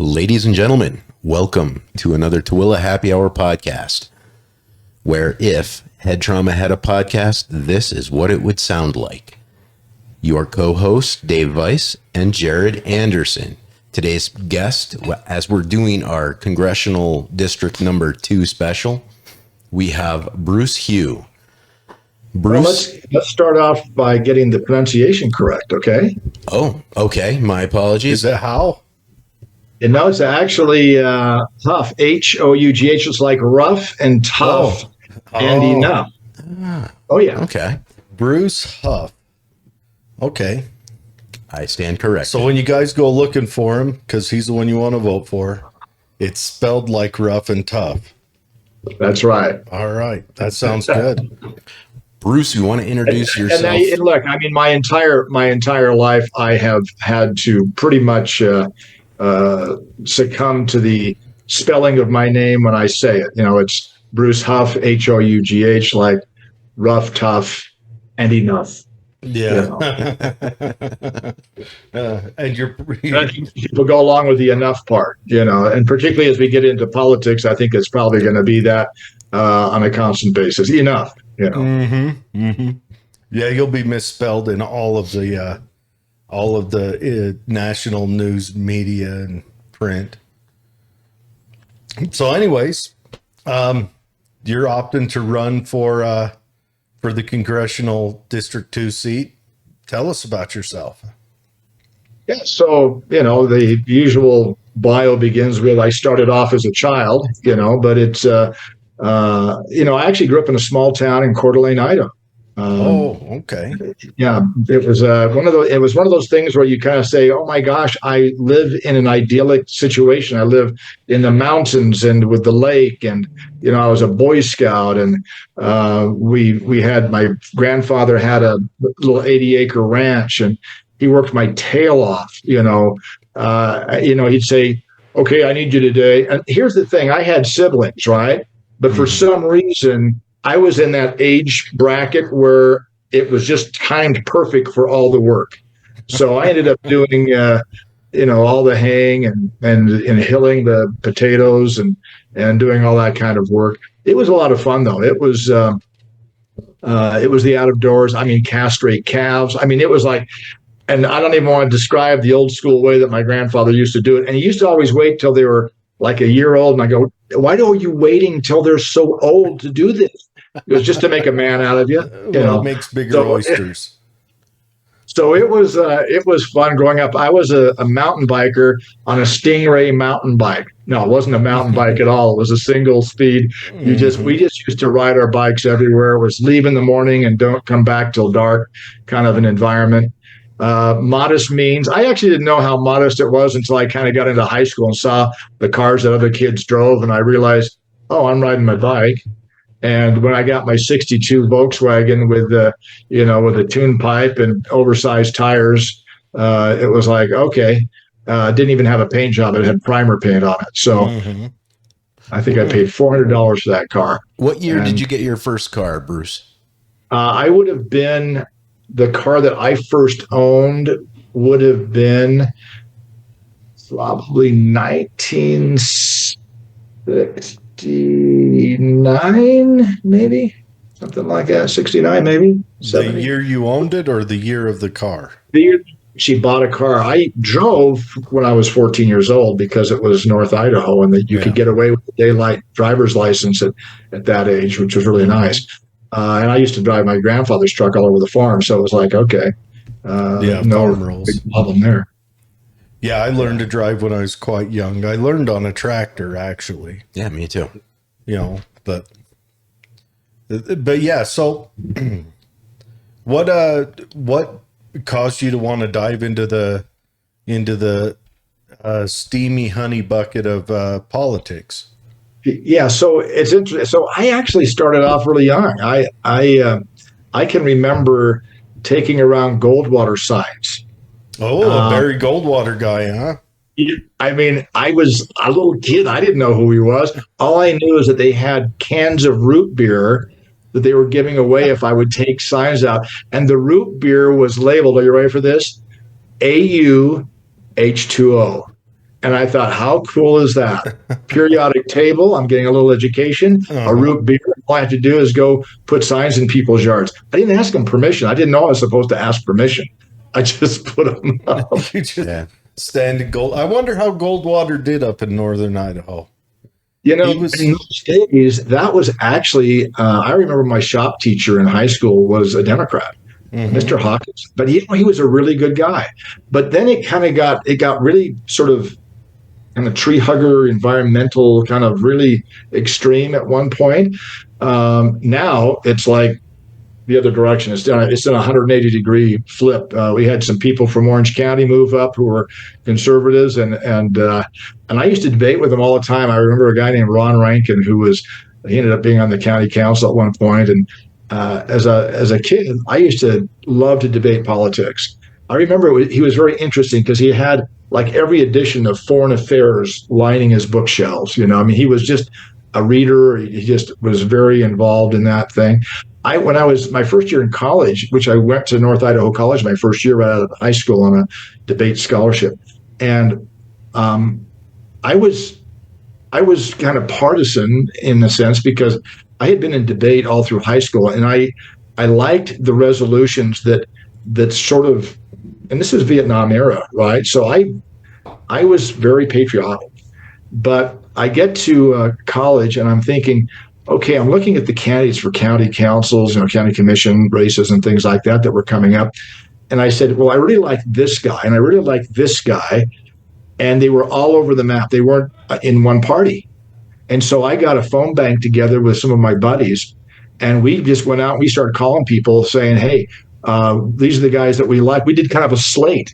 Ladies and gentlemen, welcome to another Tooele Happy Hour podcast, where if Head Trauma had a podcast, this is what it would sound like. Your co-hosts, Dave Weiss and Jared Anderson. Today's guest, as we're doing our Congressional District Number 2 special, we have Bruce Hough. Bruce, well, let's start off by getting the pronunciation correct, okay? Oh, okay. My apologies. Is that how? And no, it's actually Hough, H-O-U-G-H. It's like rough and tough and enough. Oh, yeah. Okay. Bruce Hough. Okay. I stand corrected. So when you guys go looking for him, because he's the one you want to vote for, it's spelled like rough and tough. That's right. All right. That sounds good. Bruce, you want to introduce yourself? And look, I mean, my entire life, I have had to pretty much succumb to the spelling of my name when I say it. You know, it's Bruce Hough, H-O-U-G-H, like rough, tough, and enough. Yeah. You know. And people go along with the enough part, you know, and particularly as we get into politics, I think it's probably going to be that on a constant basis. Enough, you know. Yeah, you'll be misspelled in all of the national news media and print. So anyways, you're opting to run for the Congressional District 2 seat. Tell us about yourself. Yeah, so, you know, the usual bio begins with I started off as a child, you know, but it's, you know, I actually grew up in a small town in Coeur d'Alene, Idaho. Okay. Yeah, it was one of those things where you kind of say, "Oh my gosh, I live in an idyllic situation. I live in the mountains and with the lake, and you know, I was a Boy Scout, and we had my grandfather had a little 80-acre ranch, and he worked my tail off. You know, he'd say, "Okay, I need you today." And here's the thing: I had siblings, right? But for some reason, I was in that age bracket where it was just timed perfect for all the work. So I ended up doing, you know, all the haying and hilling the potatoes and doing all that kind of work. It was a lot of fun, though. It was the out of doors. I mean, castrate calves. I mean, it was like, and I don't even want to describe the old school way that my grandfather used to do it. And he used to always wait till they were like a year old. And I go, why are you waiting till they're so old to do this? It was just to make a man out of you. You know, it makes bigger oysters. So it was fun growing up. I was a mountain biker on a Stingray mountain bike. No, it wasn't a mountain bike at all. It was a single speed. We just used to ride our bikes everywhere. It was leave in the morning and don't come back till dark kind of an environment. Modest means. I actually didn't know how modest it was until I kind of got into high school and saw the cars that other kids drove, and I realized, oh, I'm riding my bike. And when I got my '62 Volkswagen with a tune pipe and oversized tires, it was like, okay. Didn't even have a paint job; it had primer paint on it. So I think I paid $400 for that car. What year did you get your first car, Bruce? I would have been the car that I first owned would have been probably 1969, maybe something like that. 69, maybe 70. The year you owned it, or the year of the car? The year she bought a car. I drove when I was 14 years old because it was North Idaho, and that you could get away with the daylight driver's license at that age, which was really nice. And I used to drive my grandfather's truck all over the farm, so it was like, okay, no big problem there. Yeah, I learned to drive when I was quite young. I learned on a tractor, actually. Yeah, me too. You know, but yeah. So, what caused you to want to dive into the steamy honey bucket of politics? Yeah, so it's interesting. So I actually started off really young. I can remember taking around Goldwater signs. Oh, a Barry Goldwater guy, huh? I mean, I was a little kid. I didn't know who he was. All I knew is that they had cans of root beer that they were giving away if I would take signs out. And the root beer was labeled, are you ready for this? AU H2O. And I thought, how cool is that? Periodic table. I'm getting a little education, a root beer. All I have to do is go put signs in people's yards. I didn't ask them permission. I didn't know I was supposed to ask permission. I just put them up. You just stand in gold. I wonder how Goldwater did up in northern Idaho. In those days, that was actually, I remember my shop teacher in high school was a Democrat, Mr. Hawkins. But he was a really good guy. But then it got really sort of kind of tree hugger, environmental, kind of really extreme at one point. Now it's like the other direction. It's done a 180-degree flip. We had some people from Orange County move up who were conservatives, and I used to debate with them all the time. I remember a guy named Ron Rankin he ended up being on the county council at one point. And as a kid, I used to love to debate politics. I remember he was very interesting because he had like every edition of Foreign Affairs lining his bookshelves. He was just a reader. He just was very involved in that thing. When I was my first year in college, which I went to North Idaho College my first year right out of high school on a debate scholarship, and I was kind of partisan in a sense because I had been in debate all through high school, and I liked the resolutions that sort of, and this is Vietnam era, right? So I was very patriotic, but I get to college and I'm thinking, okay, I'm looking at the candidates for county councils, county commission races and things like that were coming up. And I said, well, I really like this guy and I really like this guy. And they were all over the map. They weren't in one party. And so I got a phone bank together with some of my buddies, and we just went out and we started calling people saying, hey, these are the guys that we like. We did kind of a slate.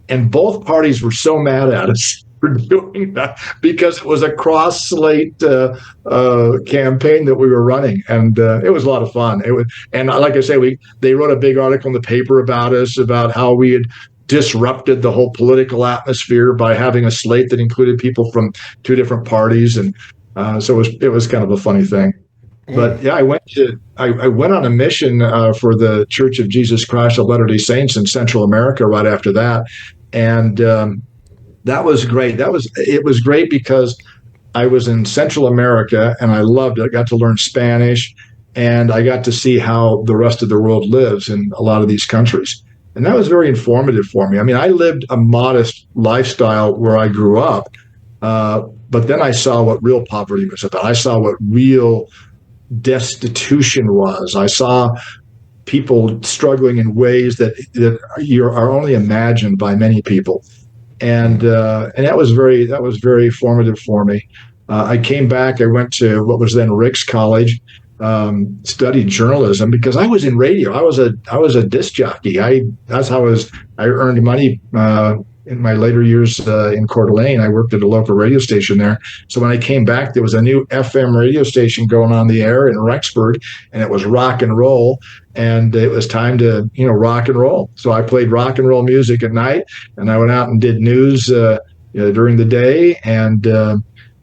And both parties were so mad at us for doing that because it was a cross slate campaign that we were running, and it was a lot of fun. And like I say, they wrote a big article in the paper about us, about how we had disrupted the whole political atmosphere by having a slate that included people from two different parties, and so it was kind of a funny thing. But yeah, I went on a mission for the Church of Jesus Christ of Latter-day Saints in Central America right after that, and that was great. It was great because I was in Central America and I loved it. I got to learn Spanish, and I got to see how the rest of the world lives in a lot of these countries, and that was very informative for me. I mean, I lived a modest lifestyle where I grew up, but then I saw what real poverty was about. I saw what real destitution was. I saw people struggling in ways that are only imagined by many people, and that was very formative for me. I came back. I went to what was then Rick's College, studied journalism because I was in radio. I was a disc jockey. That's how I earned money. In my later years in Coeur d'Alene, I worked at a local radio station there. So when I came back, there was a new FM radio station going on the air in Rexburg, and it was rock and roll. And it was time to, rock and roll. So I played rock and roll music at night, and I went out and did news during the day, and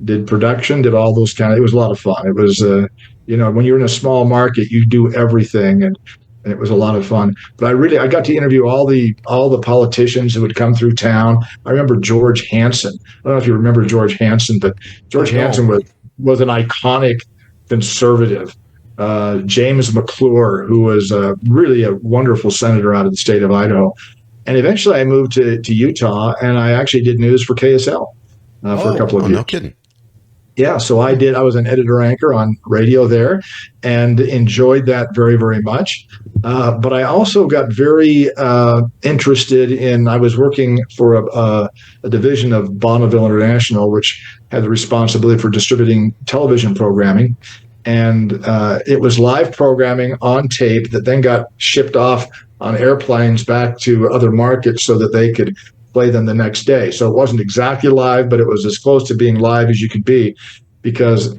did production, did all those it was a lot of fun. It was, when you're in a small market, you do everything, and it was a lot of fun. But I got to interview all the politicians who would come through town. I remember George Hansen. I don't know if you remember George Hansen, but George Hansen was an iconic conservative. James McClure, who was really a wonderful senator out of the state of Idaho. And eventually I moved to Utah, and I actually did news for KSL for a couple of years. No kidding. Yeah, so I was an editor anchor on radio there and enjoyed that very, very much. But I also got very interested I was working for a division of Bonneville International, which had the responsibility for distributing television programming. And it was live programming on tape that then got shipped off on airplanes back to other markets so that they could play them the next day. So it wasn't exactly live, but it was as close to being live as you could be, because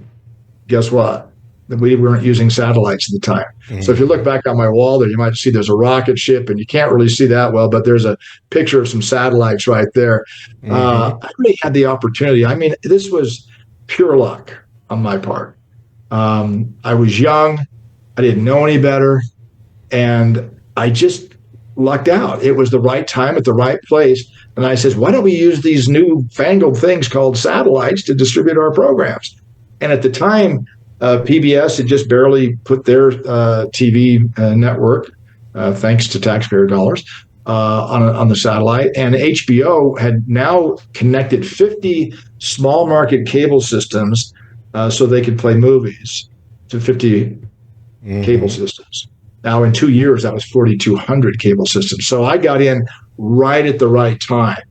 guess what? We weren't using satellites at the time. Mm-hmm. So if you look back on my wall there, you might see there's a rocket ship, and you can't really see that well, but there's a picture of some satellites right there. Mm-hmm. I really had the opportunity. I mean, this was pure luck on my part. I was young. I didn't know any better. And I just lucked out. It was the right time at the right place. And I says, why don't we use these new fangled things called satellites to distribute our programs? And at the time, PBS had just barely put their TV network, thanks to taxpayer dollars, on the satellite. And HBO had now connected 50 small market cable systems so they could play movies to 50 cable systems. Now, in 2 years, that was 4,200 cable systems. So I got in right at the right time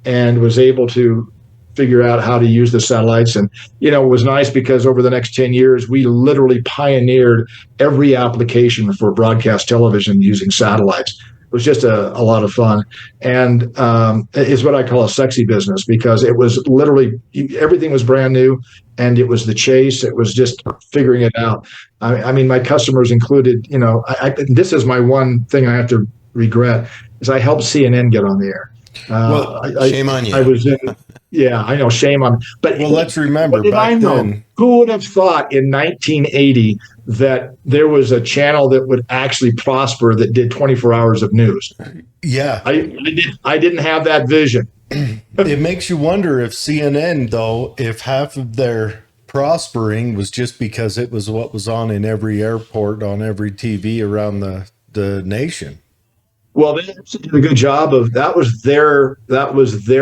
and was able to figure out how to use the satellites. And, it was nice because over the next 10 years, we literally pioneered every application for broadcast television using satellites. It was just a lot of fun. And it's what I call a sexy business because it was literally everything was brand new and it was the chase. It was just figuring it out. I mean, my customers included, this is my one thing I have to regret is I helped CNN get on the air. Shame on you. I was in, yeah, I know, shame on me. But let's remember back then. Who would have thought in 1980 that there was a channel that would actually prosper that did 24 hours of news? Yeah. I didn't have that vision. It makes you wonder if CNN, though, if half of their prospering was just because it was what was on in every airport, on every TV around the nation. Well, they did a good job of that was their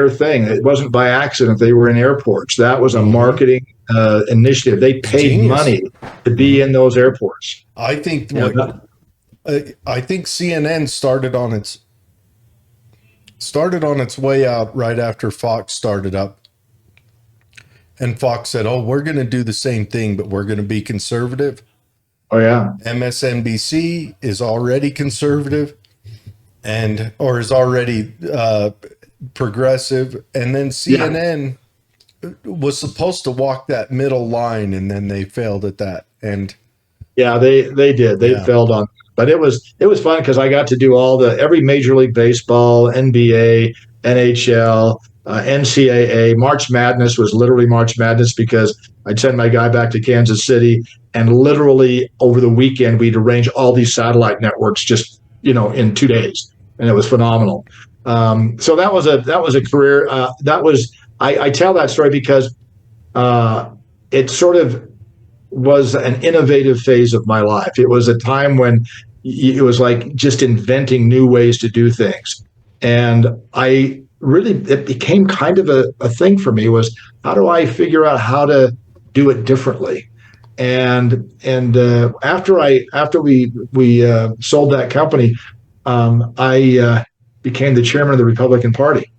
thing. It wasn't by accident they were in airports. That was a marketing initiative. They paid money to be in those airports. I think I think CNN started on its way out right after Fox started up. And Fox said, "Oh, we're going to do the same thing, but we're going to be conservative." Oh yeah. MSNBC is already conservative. Or is already progressive, and then CNN was supposed to walk that middle line, and then they failed at that. And yeah, they did. They failed on, but it was fun because I got to do every Major League Baseball, NBA, NHL, NCAA. March Madness was literally March Madness because I'd send my guy back to Kansas City, and literally over the weekend we'd arrange all these satellite networks just in 2 days. And it was phenomenal. So that was a career. I tell that story because it sort of was an innovative phase of my life. It was a time when it was like just inventing new ways to do things. And it became kind of a thing for me was how do I figure out how to do it differently? And after we sold that company, I became the chairman of the Republican Party,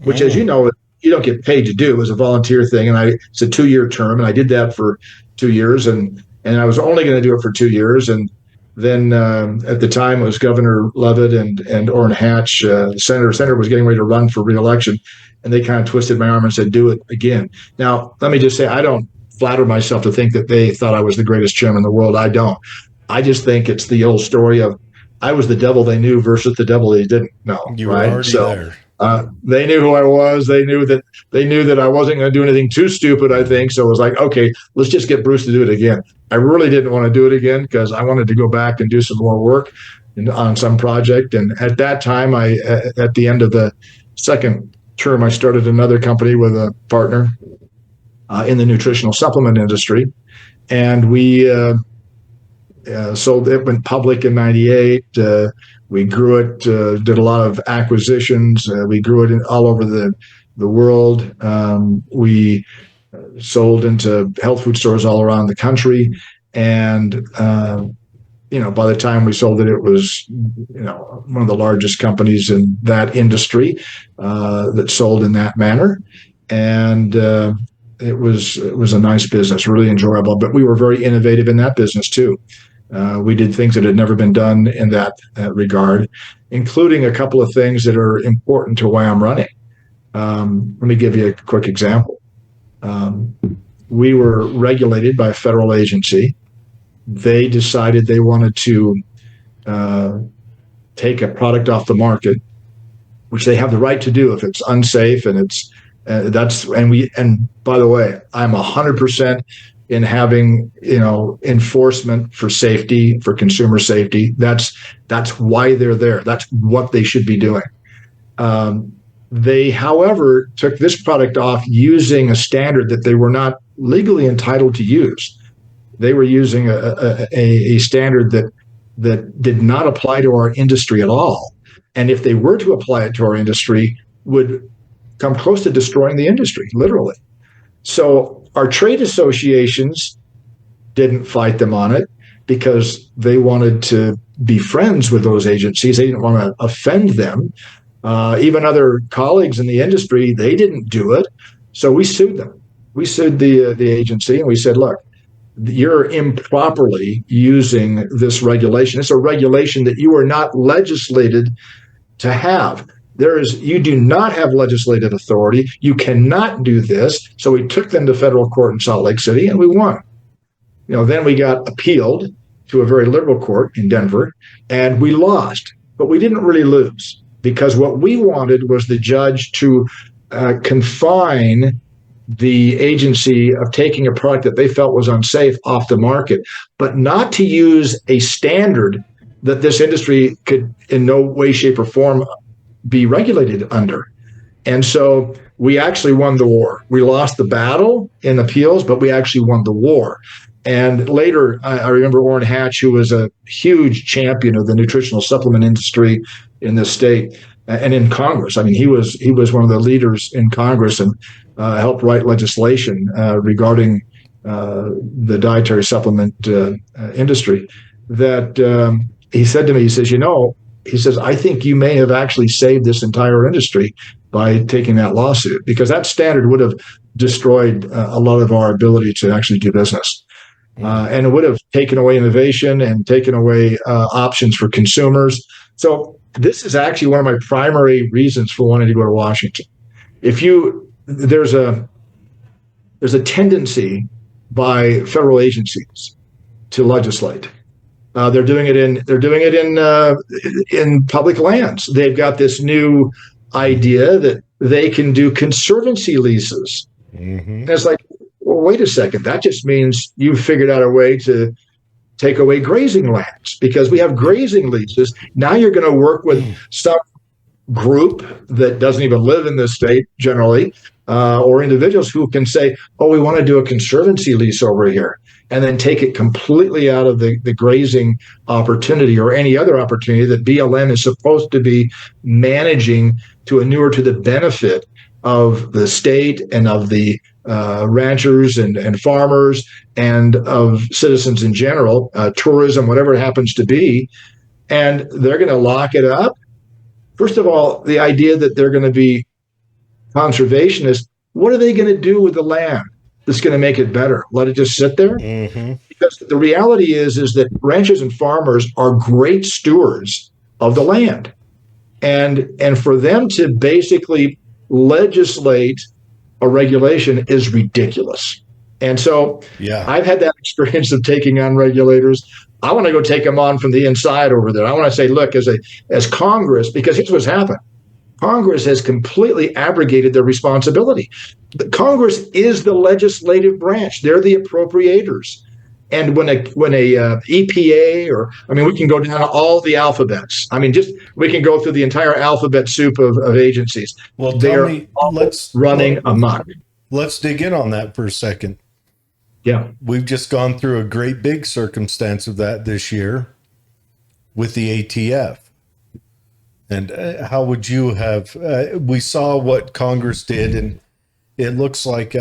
which, as you know, you don't get paid to do. It was a volunteer thing, and it's a 2-year term, and I did that for 2 years, and I was only going to do it for 2 years, and then at the time it was Governor Leavitt and Orrin Hatch, the senator was getting ready to run for re-election, and they kind of twisted my arm and said, "Do it again." Now, let me just say, I don't flatter myself to think that they thought I was the greatest chairman in the world. I don't. I just think it's the old story of I was the devil they knew versus the devil they didn't know. You were already there. They knew who I was. They knew that I wasn't going to do anything too stupid, I think. So it was like, okay, let's just get Bruce to do it again. I really didn't want to do it again because I wanted to go back and do some more work on some project. And at that time, at the end of the second term, I started another company with a partner in the nutritional supplement industry. And we sold it, went public in 98. We grew it, did a lot of acquisitions. We grew it all over the world. We sold into health food stores all around the country. And, by the time we sold it, it was, one of the largest companies in that industry that sold in that manner. And it was a nice business, really enjoyable. But we were very innovative in that business, too. We did things that had never been done in that regard, including a couple of things that are important to why I'm running. Let me give you a quick example. We were regulated by a federal agency. They decided they wanted to take a product off the market, which they have the right to do if it's unsafe and it's and by the way, I'm 100% in having, enforcement for safety, for consumer safety. That's why they're there. That's what they should be doing. They, however, took this product off using a standard that they were not legally entitled to use. They were using a standard that did not apply to our industry at all. And if they were to apply it to our industry, would come close to destroying the industry, literally. So our trade associations didn't fight them on it because they wanted to be friends with those agencies. They didn't want to offend them. Even other colleagues in the industry, they didn't do it. So we sued them. We sued the agency, and we said, look, you're improperly using this regulation. It's a regulation that you are not legislated to have. You do not have legislative authority. You cannot do this. So we took them to federal court in Salt Lake City, and we won. Then we got appealed to a very liberal court in Denver, and we lost. But we didn't really lose, because what we wanted was the judge to confine the agency of taking a product that they felt was unsafe off the market, but not to use a standard that this industry could in no way, shape, or form be regulated under. And so we actually won the war. We lost the battle in appeals, but we actually won the war. And later, I remember Orrin Hatch, who was a huge champion of the nutritional supplement industry in this state and in Congress. I mean, he was one of the leaders in Congress and helped write legislation regarding the dietary supplement industry. That he said to me, he says, I think you may have actually saved this entire industry by taking that lawsuit, because that standard would have destroyed a lot of our ability to actually do business. And it would have taken away innovation and taken away options for consumers. So this is actually one of my primary reasons for wanting to go to Washington. There's a tendency by federal agencies to legislate. They're doing it in public lands. They've got this new idea that they can do conservancy leases. Mm-hmm. And it's like, well, wait a second. That just means you've figured out a way to take away grazing lands, because we have grazing leases. Now you're going to work with some group that doesn't even live in this state generally, or individuals who can say, oh, we want to do a conservancy lease over here, and then take it completely out of the grazing opportunity or any other opportunity that BLM is supposed to be managing to inure to the benefit of the state and of the ranchers and farmers and of citizens in general, tourism, whatever it happens to be. And they're going to lock it up. First of all, the idea that they're going to be conservationists, what are they going to do with the land that's going to make it better? Let it just sit there? Mm-hmm. Because the reality is that ranchers and farmers are great stewards of the land. And for them to basically legislate a regulation is ridiculous. And so I've had that experience of taking on regulators. I want to go take them on from the inside over there. I want to say, look, as Congress, because here's what's happened. Congress has completely abrogated their responsibility. The Congress is the legislative branch. They're the appropriators. And when a EPA we can go down all the alphabets. We can go through the entire alphabet soup of agencies. Well, they're running amok. Let's dig in on that for a second. Yeah. We've just gone through a great big circumstance of that this year with the ATF. And how would you have, we saw what Congress did, and it looks like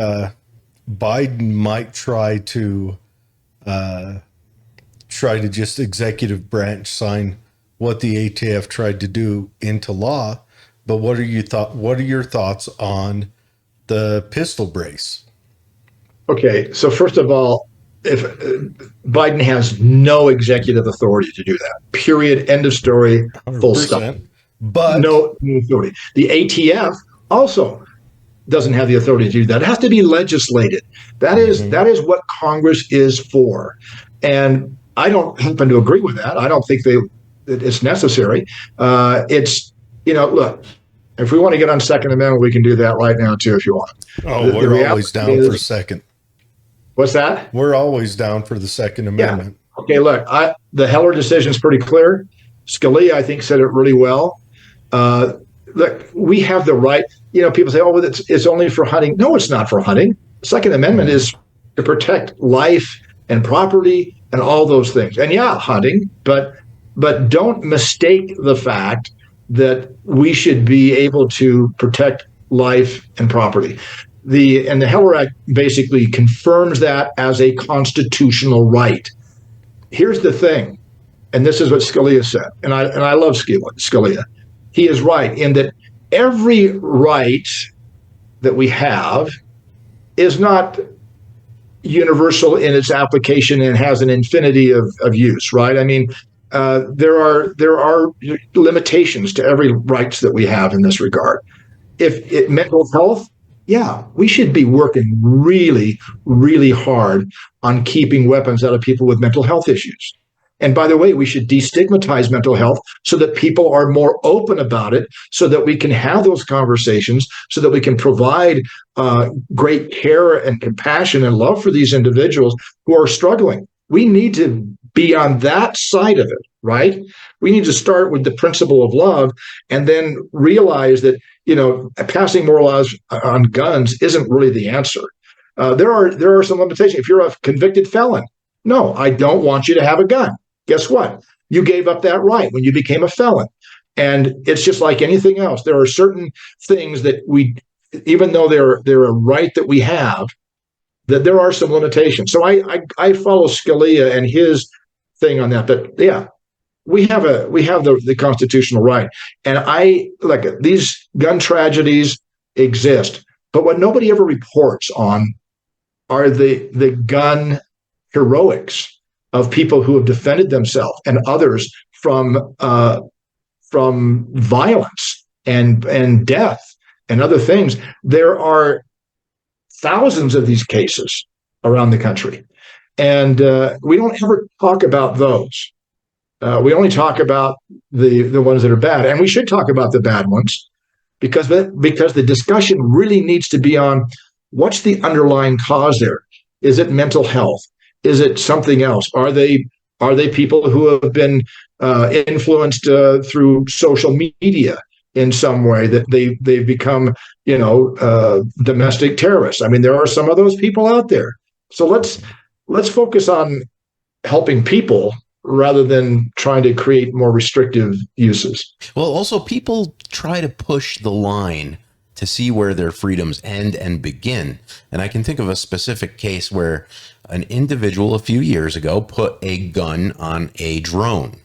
Biden might try to just executive branch sign what the ATF tried to do into law. But what are your thoughts on the pistol brace? Okay, so first of all, if Biden has no executive authority to do that, period, end of story, full stop. But no authority. The ATF also doesn't have the authority to do that. It has to be legislated. That is what Congress is for. And I don't happen to agree with that. I don't think it's necessary. Look, if we want to get on Second Amendment, we can do that right now too, if you want. Oh, we're always down for a second. What's that? We're always down for the Second Yeah. Amendment. Okay, look, the Heller decision is pretty clear. Scalia, I think, said it really well. Uh, Look, we have the right. People say, "Oh, it's only for hunting." No, it's not for hunting. The Second Amendment is to protect life and property and all those things. And yeah, hunting, but don't mistake the fact that we should be able to protect life and property. The Heller Act basically confirms that as a constitutional right. Here's the thing, and this is what Scalia said, and I love Scalia. He is right in that every right that we have is not universal in its application and has an infinity of use, right? I mean, there are limitations to every rights that we have in this regard. If mental health, yeah, we should be working really, really hard on keeping weapons out of people with mental health issues. And by the way, we should destigmatize mental health so that people are more open about it, so that we can have those conversations, so that we can provide great care and compassion and love for these individuals who are struggling. We need to be on that side of it, right? We need to start with the principle of love and then realize that, passing more laws on guns isn't really the answer. There are some limitations. If you're a convicted felon, no, I don't want you to have a gun. Guess what? You gave up that right when you became a felon. And it's just like anything else. There are certain things that even though they're a right that we have, that there are some limitations. So I follow Scalia and his thing on that. But yeah, we have the constitutional right. And these gun tragedies exist. But what nobody ever reports on are the gun heroics of people who have defended themselves and others from violence and death and other things. There are thousands of these cases around the country, and we don't ever talk about those. We only talk about the ones that are bad, and we should talk about the bad ones because the discussion really needs to be on what's the underlying cause there. Is it mental health? Is it something else? Are they people who have been influenced through social media in some way that they've become domestic terrorists? I mean, there are some of those people out there. So let's focus on helping people rather than trying to create more restrictive uses. Well, also people try to push the line to see where their freedoms end and begin. And I can think of a specific case where an individual a few years ago put a gun on a drone.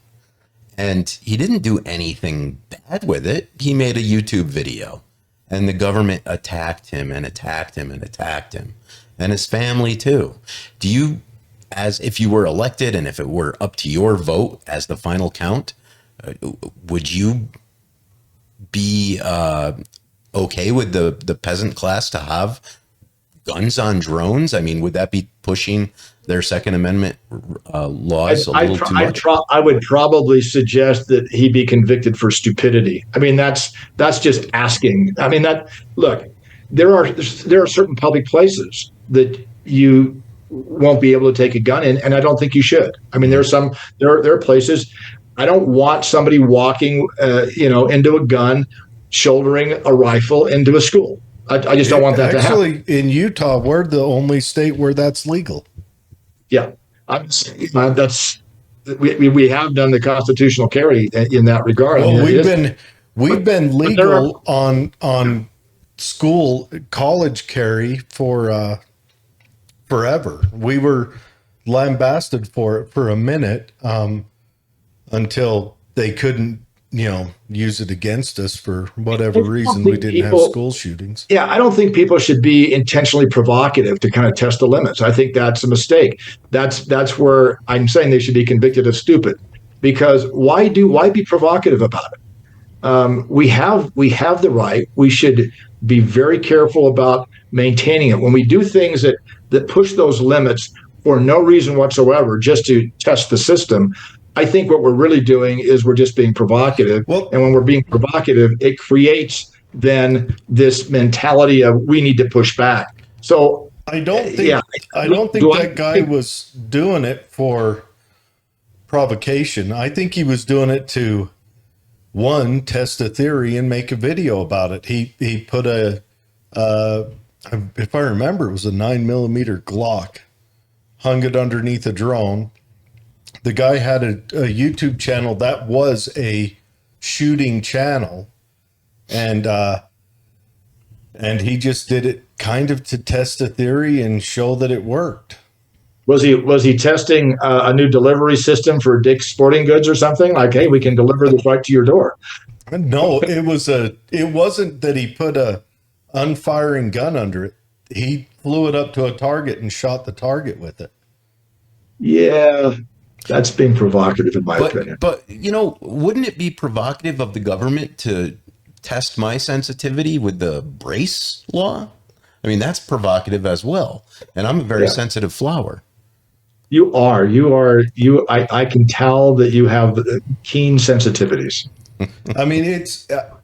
And he didn't do anything bad with it. He made a YouTube video. And the government attacked him and attacked him and attacked him. And his family too. Do you, as if you were elected and if it were up to your vote as the final count, would you be okay with the peasant class to have guns on drones? I mean, would that be pushing their Second Amendment laws a little too much? I would probably suggest that he be convicted for stupidity. I mean, that's just asking. I mean, look, there are certain public places that you won't be able to take a gun in, and I don't think you should. I mean, there are places. I don't want somebody walking, into a gun, shouldering a rifle into a school. I just don't want that to happen. Actually, in Utah, we're the only state where that's legal. Yeah, we have done the constitutional carry in that regard. Well, we've been legal on college carry for forever. We were lambasted for it for a minute until they couldn't use it against us for whatever reason. We didn't have school shootings. Yeah, I don't think people should be intentionally provocative to kind of test the limits. I think that's a mistake. That's where I'm saying they should be convicted of stupid, because why be provocative about it? We have the right. We should be very careful about maintaining it. When we do things that push those limits for no reason whatsoever, just to test the system, I think what we're really doing is we're just being provocative. Well, and when we're being provocative, it creates then this mentality of we need to push back. So I don't think Yeah. I don't think Do I that guy think- was doing it for provocation. I think he was doing it to one, test a theory and make a video about it. He put uh, if I remember, it was a 9mm Glock, hung it underneath a drone. The guy had a YouTube channel that was a shooting channel, and he just did it kind of to test a theory and show that it worked. Was he testing a new delivery system for Dick's Sporting Goods or something? Like, hey, we can deliver this right to your door. No, it wasn't that he put a unfiring gun under it. He flew it up to a target and shot the target with it. Yeah, that's being provocative in my opinion. But wouldn't it be provocative of the government to test my sensitivity with the brace law? I mean, that's provocative as well. And I'm a very sensitive flower. I can tell that you have keen sensitivities. I mean,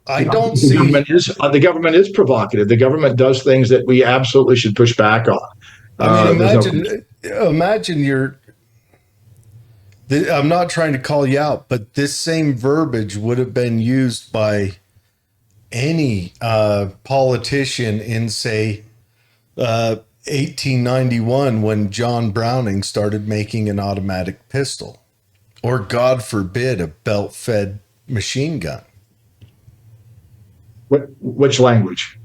I don't The see. the government is provocative. The government does things that we absolutely should push back on. I mean, There's imagine I'm not trying to call you out, but this same verbiage would have been used by any politician in, say, 1891 when John Browning started making an automatic pistol, or God forbid, a belt-fed machine gun. which language?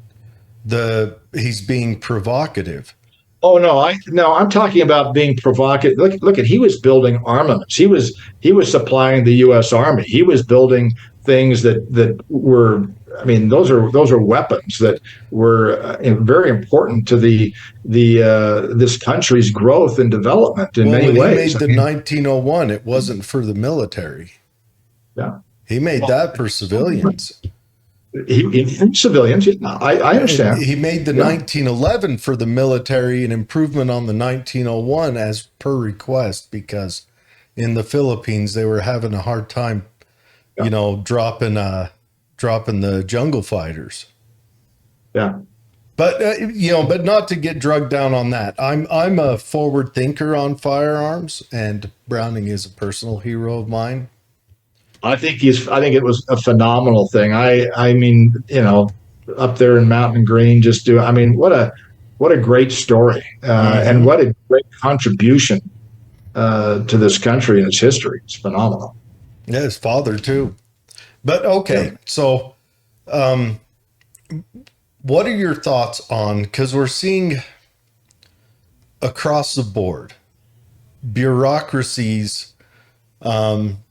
He's being provocative. Oh no, I'm talking about being provocative. Look at he was building armaments. He was supplying the U.S. Army. He was building things that were. I mean, those are weapons that were very important to this country's growth and development in many ways. He made the 1901. It wasn't for the military. Yeah, He made that for civilians. he civilians. I understand. He made the 1911 for the military, an improvement on the 1901 as per request, because in the Philippines they were having a hard time, dropping the jungle fighters. Yeah. But but not to get drugged down on that. I'm a forward thinker on firearms, and Browning is a personal hero of mine. I think it was a phenomenal thing. I mean, up there in Mountain Green, what a great story, and what a great contribution to this country and its history. It's phenomenal. Yeah, his father too. But okay, so what are your thoughts on, because we're seeing across the board bureaucracies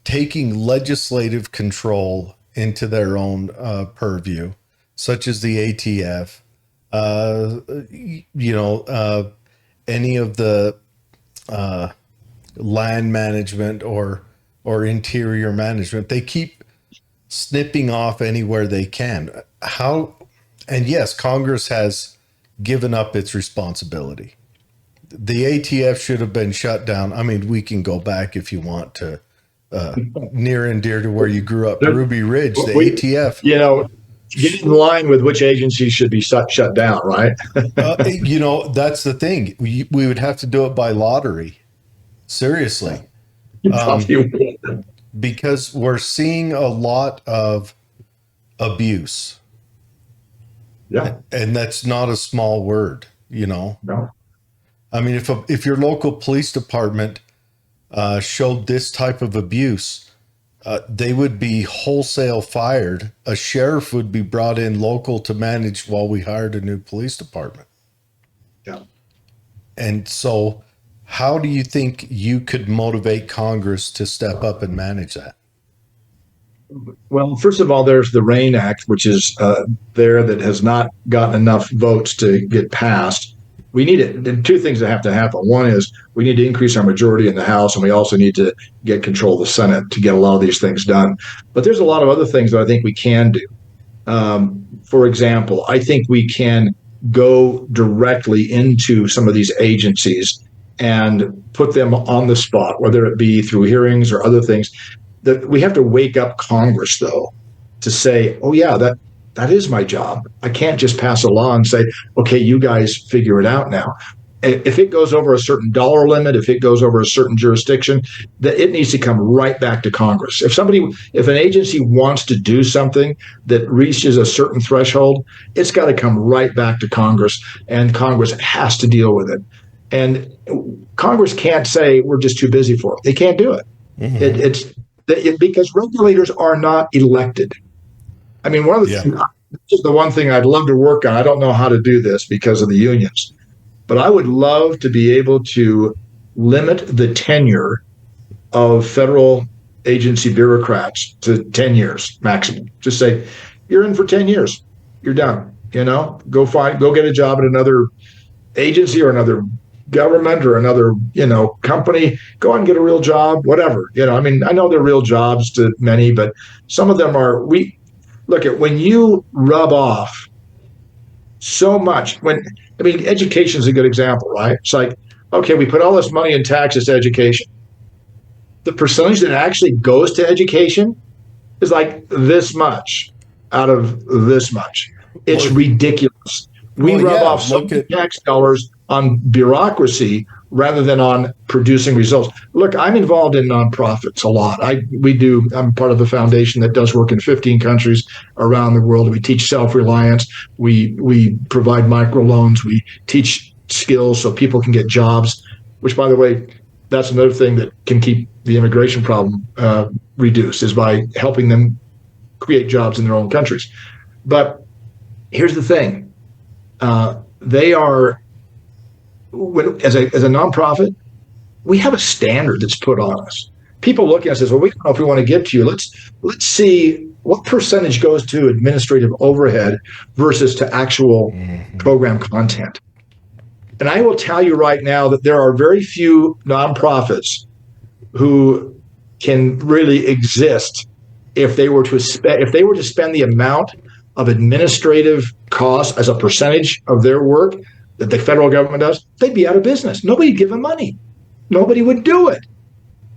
taking legislative control into their own purview, such as the ATF, any of the land management or interior management. They keep snipping off anywhere they can. And yes, Congress has given up its responsibility. The ATF should have been shut down. I mean, we can go back if you want to near and dear to where you grew up, Ruby Ridge, the ATF. Get in line with which agencies should be shut down, right? That's the thing. We would have to do it by lottery. Seriously. Because we're seeing a lot of abuse. Yeah. And that's not a small word, No. I mean, if your local police department showed this type of abuse, they would be wholesale fired. A sheriff would be brought in local to manage while we hired a new police department. Yeah. And so how do you think you could motivate Congress to step up and manage that? Well, first of all, there's the RAIN Act, which is there, that has not gotten enough votes to get passed. We need it. And two things that have to happen. One is we need to increase our majority in the House, and we also need to get control of the Senate to get a lot of these things done. But there's a lot of other things that I think we can do. For example, I think we can go directly into some of these agencies and put them on the spot, whether it be through hearings or other things. That we have to wake up Congress, though, to say, oh, yeah, that is my job. I can't just pass a law and say, okay, you guys figure it out now. if it goes over a certain dollar limit, if it goes over a certain jurisdiction, that it needs to come right back to Congress. If an agency wants to do something that reaches a certain threshold, it's got to come right back to Congress, and Congress has to deal with it. And Congress can't say we're just too busy for it. They can't do it. It's because regulators are not elected. I mean, one of the things, this is the one thing I'd love to work on. I don't know how to do this because of the unions, but I would love to be able to limit the tenure of federal agency bureaucrats to 10 years maximum. Just say, you're in for 10 years. You're done. Go get a job at another agency or another government or another, company. Go and get a real job, whatever. I mean, I know they're real jobs to many, but some of them are, look at when you rub off so much education is a good example, right? It's like, okay, we put all this money in taxes to education. The percentage that actually goes to education is like this much out of this much. It's ridiculous. We rub off so many tax dollars on bureaucracy rather than on producing results. Look, I'm involved in nonprofits a lot. I'm part of a foundation that does work in 15 countries around the world. We teach self-reliance. We provide microloans. We teach skills so people can get jobs, which, by the way, that's another thing that can keep the immigration problem reduced, is by helping them create jobs in their own countries. But here's the thing. They are, as a nonprofit, we have a standard that's put on us. People look at us and say, well, we don't know if we want to give to you. Let's see what percentage goes to administrative overhead versus to actual program content. And I will tell you right now that there are very few nonprofits who can really exist if they were to spend the amount of administrative costs as a percentage of their work that the federal government does. They'd be out of business. Nobody'd give them money. Nobody would do it.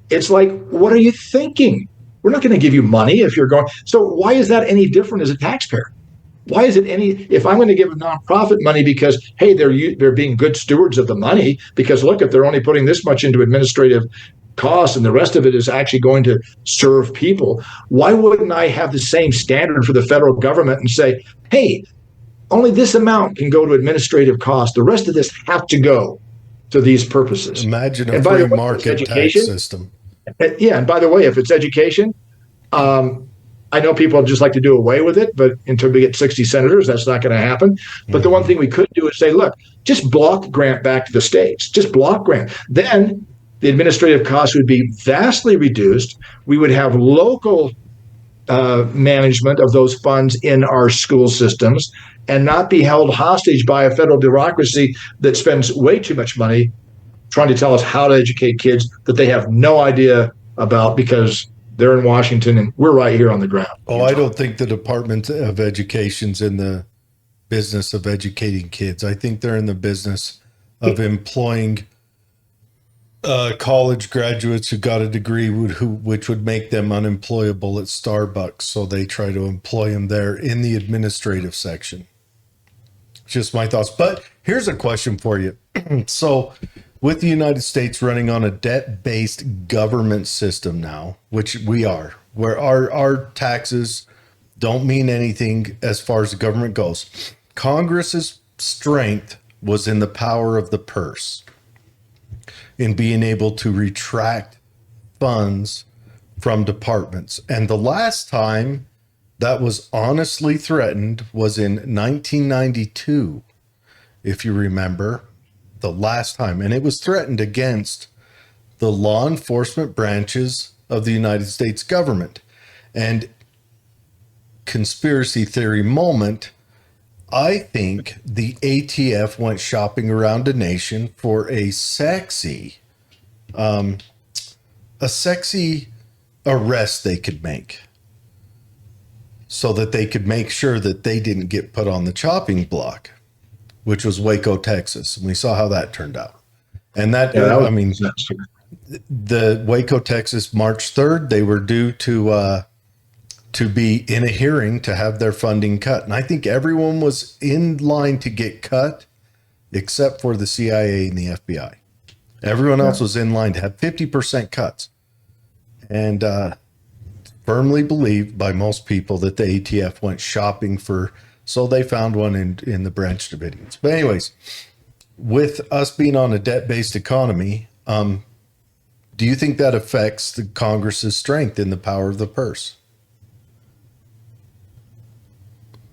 It's like, what are you thinking? We're not going to give you money if you're going. So why is that any different as a taxpayer? Why is it if I'm going to give a nonprofit money because, hey, they're being good stewards of the money, because look, if they're only putting this much into administrative costs and the rest of it is actually going to serve people, why wouldn't I have the same standard for the federal government and say, hey, only this amount can go to administrative costs. The rest of this has to go to these purposes. Imagine a free market tax system. Yeah, and by the way, if it's education, I know people just like to do away with it, but until we get 60 senators, that's not going to happen. But the one thing we could do is say, look, just block grant back to the states. Just block grant. Then the administrative costs would be vastly reduced. We would have local management of those funds in our school systems and not be held hostage by a federal bureaucracy that spends way too much money trying to tell us how to educate kids that they have no idea about, because they're in Washington and we're right here on the ground. Oh, I don't think the Department of Education's in the business of educating kids. I think they're in the business of employing college graduates who got a degree which would make them unemployable at Starbucks. So they try to employ them there in the administrative section. Just my thoughts. But here's a question for you. So with the United States running on a debt-based government system now, which we are, where our taxes don't mean anything as far as the government goes, Congress's strength was in the power of the purse, in being able to retract funds from departments. And the last time that was honestly threatened was in 1992, if you remember, the last time. And it was threatened against the law enforcement branches of the United States government. And conspiracy theory moment, I think the ATF went shopping around a nation for a sexy arrest they could make, so that they could make sure that they didn't get put on the chopping block, which was Waco, Texas. And we saw how that turned out. And the Waco, Texas, March 3rd, they were due to be in a hearing to have their funding cut. And I think everyone was in line to get cut except for the CIA and the FBI. Everyone else was in line to have 50% cuts. And firmly believed by most people that the ATF went shopping so they found one in the Branch Davidians. But anyways, with us being on a debt-based economy, do you think that affects the Congress's strength in the power of the purse?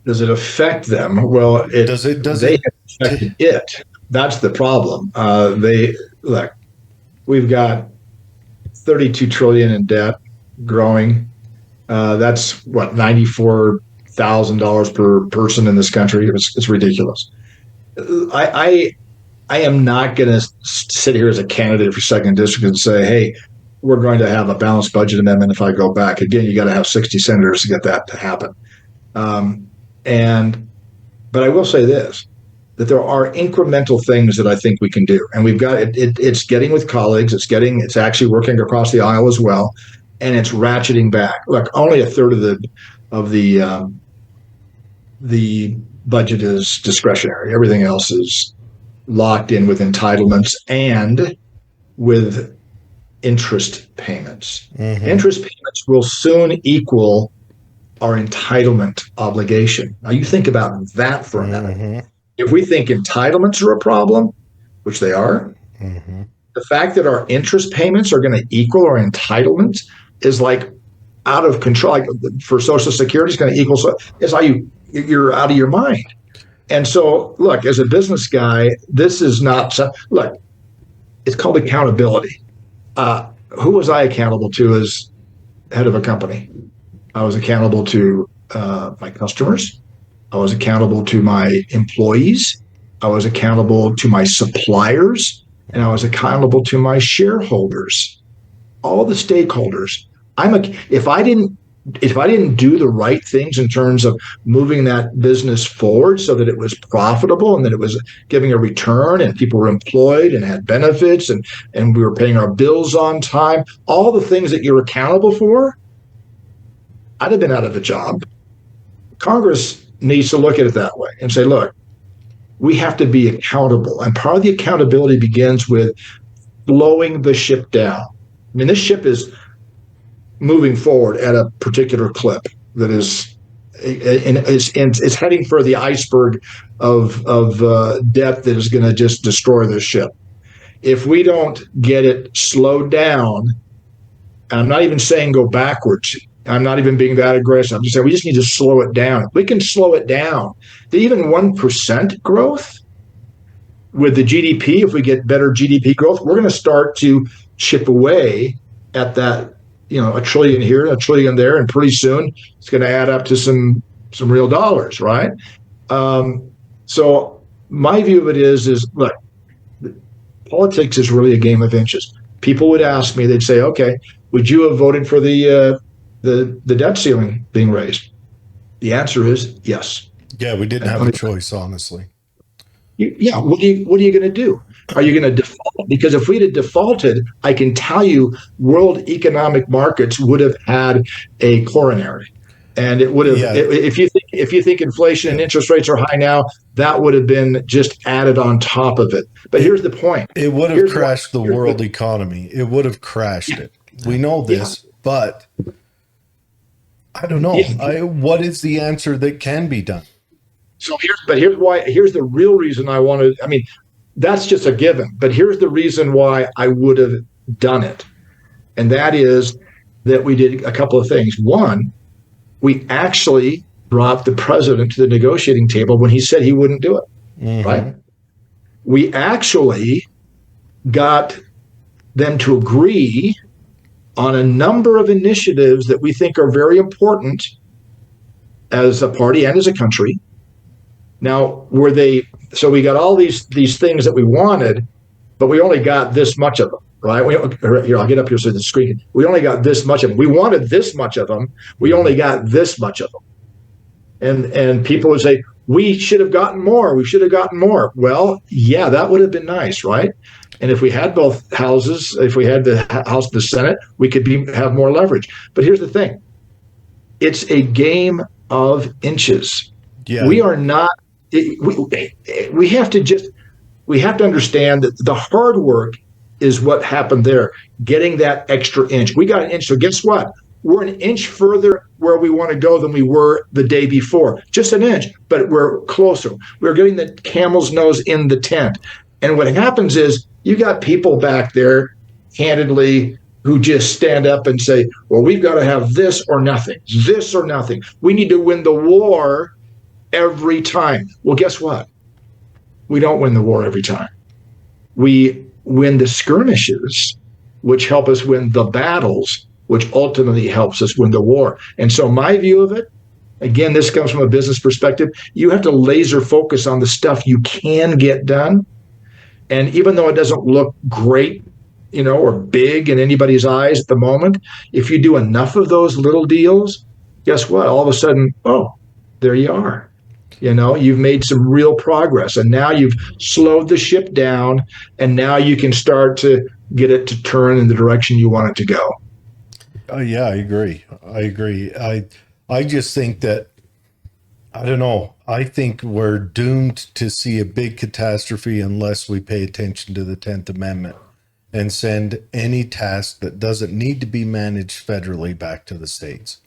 Does it affect them? Well, they have affected it. That's the problem. We've got 32 trillion in debt, growing. That's what, $94,000 per person in this country. It's ridiculous. I am not going to sit here as a candidate for second district and say, hey, we're going to have a balanced budget amendment if I go back. Again, you got to have 60 senators to get that to happen. But I will say this, that there are incremental things that I think we can do. And we've got it's getting with colleagues, it's actually working across the aisle as well, and it's ratcheting back. Look, only a third of the budget is discretionary. Everything else is locked in with entitlements and with interest payments. Mm-hmm. Interest payments will soon equal our entitlement obligation. Now you think about that for a minute. Mm-hmm. If we think entitlements are a problem, which they are, mm-hmm. the fact that our interest payments are going to equal our entitlements is like out of control. Like for Social Security, it's going to equal. So it's how you're out of your mind. And so, look, as a business guy, this is not. Look, it's called accountability. Who was I accountable to as head of a company? I was accountable to my customers. I was accountable to my employees. I was accountable to my suppliers, and I was accountable to my shareholders, all the stakeholders. If I didn't do the right things in terms of moving that business forward so that it was profitable and that it was giving a return and people were employed and had benefits and we were paying our bills on time, all the things that you're accountable for, I'd have been out of a job. Congress needs to look at it that way and say, look, we have to be accountable. And part of the accountability begins with slowing the ship down. I mean, this ship is moving forward at a particular clip that is heading for the iceberg of debt that is going to just destroy this ship. If we don't get it slowed down, and I'm not even saying go backwards, I'm not even being that aggressive. I'm just saying we just need to slow it down. If we can slow it down to even 1% growth with the GDP, if we get better GDP growth, we're going to start to chip away at that, $1 trillion here, $1 trillion there, and pretty soon it's going to add up to some real dollars, right? So my view of it is look, politics is really a game of inches. People would ask me, they'd say, okay, would you have voted for the debt ceiling being raised? The answer is yes. Yeah, we didn't have a choice, honestly. Yeah, what are you going to do? Are you going to default? Because if we'd have defaulted, I can tell you world economic markets would have had a coronary. And it would have, if you think inflation and interest rates are high now, that would have been just added on top of it. But here's the point. It would have crashed the world economy. It would have crashed it. We know this, but I don't know. What is the answer that can be done? So here's the real reason I wanted. I mean, that's just a given. But here's the reason why I would have done it, and that is that we did a couple of things. One, we actually brought the president to the negotiating table when he said he wouldn't do it. Mm-hmm. Right? We actually got them to agree on a number of initiatives that we think are very important as a party and as a country. Now, so we got all these things that we wanted, but we only got this much of them, right? Here, I'll get up here so the screen. We only got this much of them. We wanted this much of them. We only got this much of them. And people would say, we should have gotten more. We should have gotten more. Well, yeah, that would have been nice, right? And if we had both houses, if we had the House and the Senate, we could have more leverage. But here's the thing. It's a game of inches. Yeah. We are not, we have to just we have to understand that the hard work is what happened there, getting that extra inch. We got an inch. So guess what? We're an inch further where we want to go than we were the day before. Just an inch, but we're closer. We're getting the camel's nose in the tent. And what happens is you got people back there, candidly, who just stand up and say, well, we've got to have this or nothing, this or nothing. We need to win the war every time. Well, guess what? We don't win the war every time. We win the skirmishes, which help us win the battles, which ultimately helps us win the war. And so my view of it, again, this comes from a business perspective, you have to laser focus on the stuff you can get done. And even though it doesn't look great, or big in anybody's eyes at the moment, if you do enough of those little deals, guess what? All of a sudden, oh, there you are. You've made some real progress, and now you've slowed the ship down, and now you can start to get it to turn in the direction you want it to go. Yeah, I agree. I just think that, I don't know. I think we're doomed to see a big catastrophe unless we pay attention to the 10th Amendment and send any task that doesn't need to be managed federally back to the states.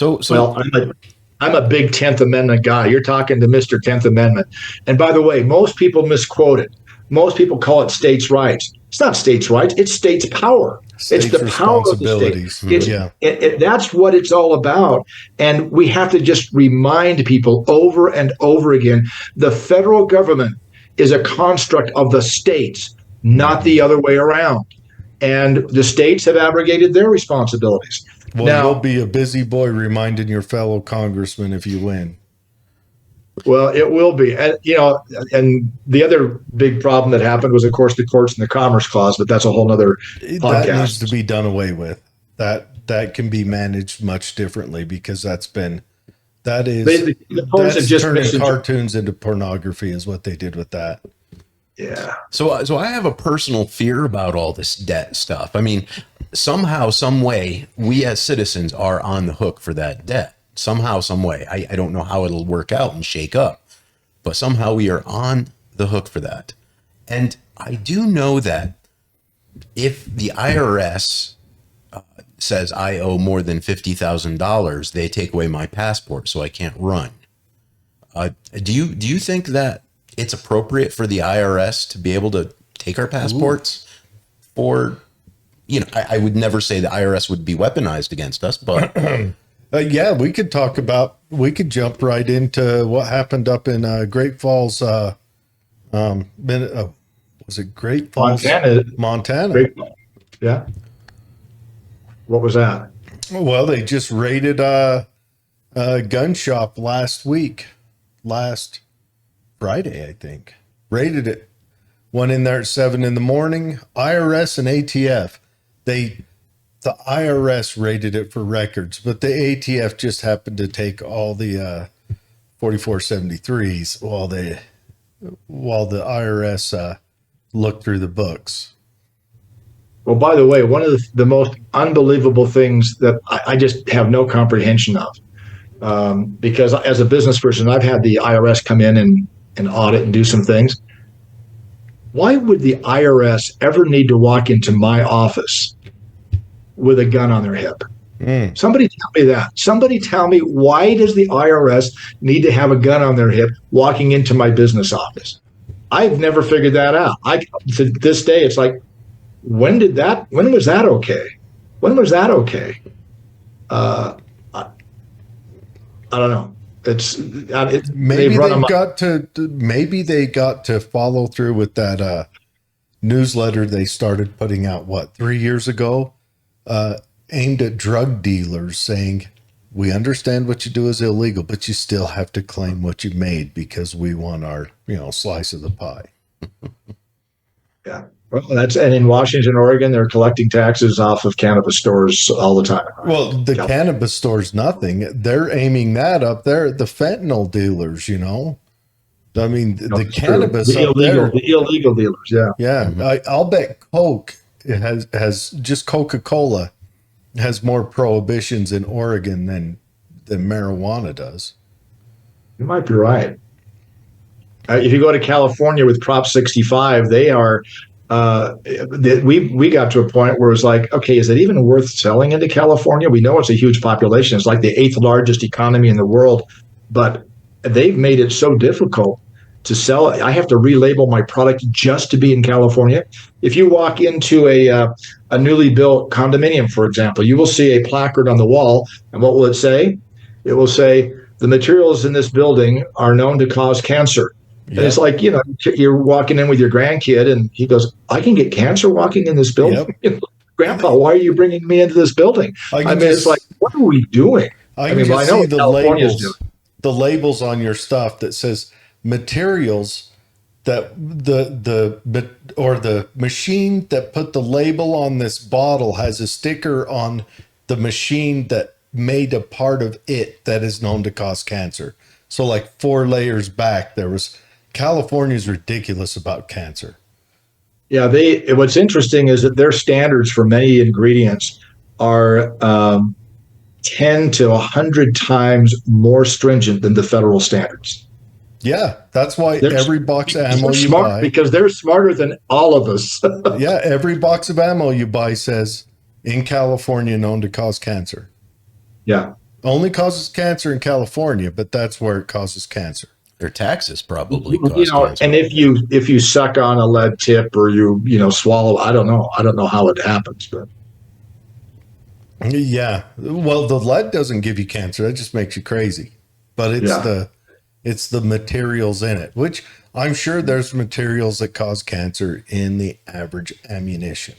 Well, I'm a big 10th Amendment guy. You're talking to Mr. 10th Amendment. And by the way, most people misquote it. Most people call it states' rights. It's not states' rights. It's states' power. It's the power of the state. That's what it's all about. And we have to just remind people over and over again, the federal government is a construct of the states, not the other way around. And the states have abrogated their responsibilities. Well, now, you'll be a busy boy reminding your fellow congressman if you win. Well, it will be. And, and the other big problem that happened was, of course, the courts and the Commerce Clause, but that's a whole other podcast. That needs to be done away with. That can be managed much differently, because that's turning cartoons into pornography is what they did with that. Yeah. So I have a personal fear about all this debt stuff. I mean, somehow, some way, we as citizens are on the hook for that debt. Somehow, some way. I don't know how it'll work out and shake up, but somehow we are on the hook for that. And I do know that if the IRS says I owe more than $50,000, they take away my passport, so I can't run. Do you think that it's appropriate for the IRS to be able to take our passports? For, I would never say the IRS would be weaponized against us, but yeah, we could jump right into what happened up in Great Falls. Was it Great Falls? Montana. Great, yeah. What was that? Well, they just raided a gun shop last Friday, I think. Raided it. Went in there at 7 a.m. IRS and ATF. The IRS raided it for records, but the ATF just happened to take all the 4473s while the IRS looked through the books. Well, by the way, one of the most unbelievable things that I just have no comprehension of, because as a business person, I've had the IRS come in and audit and do some things. Why would the IRS ever need to walk into my office with a gun on their hip? Somebody tell me that. Somebody tell me, why does the IRS need to have a gun on their hip walking into my business office? I've never figured that out. To this day, it's like, when was that okay? When was that okay? I don't know. Maybe they got to follow through with that newsletter they started putting out 3 years ago, aimed at drug dealers, saying, we understand what you do is illegal, but you still have to claim what you made because we want our slice of the pie. Yeah. Well, and in Washington, Oregon, they're collecting taxes off of cannabis stores all the time. Right? Well, the cannabis stores, nothing. They're aiming that up there. The fentanyl dealers, I mean, the cannabis, the illegal dealers. Yeah. Yeah. Mm-hmm. I'll bet Coke has just Coca-Cola has more prohibitions in Oregon than marijuana does. You might be right. If you go to California with Prop 65, they are. We got to a point where it was like, okay, is it even worth selling into California? We know it's a huge population; it's like the eighth largest economy in the world, but they've made it so difficult to sell. I have to relabel my product just to be in California. If you walk into a newly built condominium, for example, you will see a placard on the wall, and what will it say? It will say the materials in this building are known to cause cancer. And it's Yep. like, you're walking in with your grandkid and he goes, I can get cancer walking in this building. Yep. Grandpa, why are you bringing me into this building? I I can mean, it's like, just what are we doing? I I can mean, well, I just know see what California's doing. the labels on your stuff that says materials that the machine that put the label on this bottle has a sticker on the machine that made a part of it that is known to cause cancer. So like 4 layers back, there was California's ridiculous about cancer. Yeah, what's interesting is that their standards for many ingredients are 10 to 100 times more stringent than the federal standards. Yeah, that's why They're, every box of ammo they're you smart buy, because they're smarter than all of us. yeah, every box of ammo you buy says in California known to cause cancer. Yeah. Only causes cancer in California, but that's where it causes cancer. Their taxes probably cause cancer. And if you suck on a lead tip or swallow, I don't know how it happens, but Yeah. Well, the lead doesn't give you cancer. That just makes you crazy. But it's the materials in it, which I'm sure there's materials that cause cancer in the average ammunition.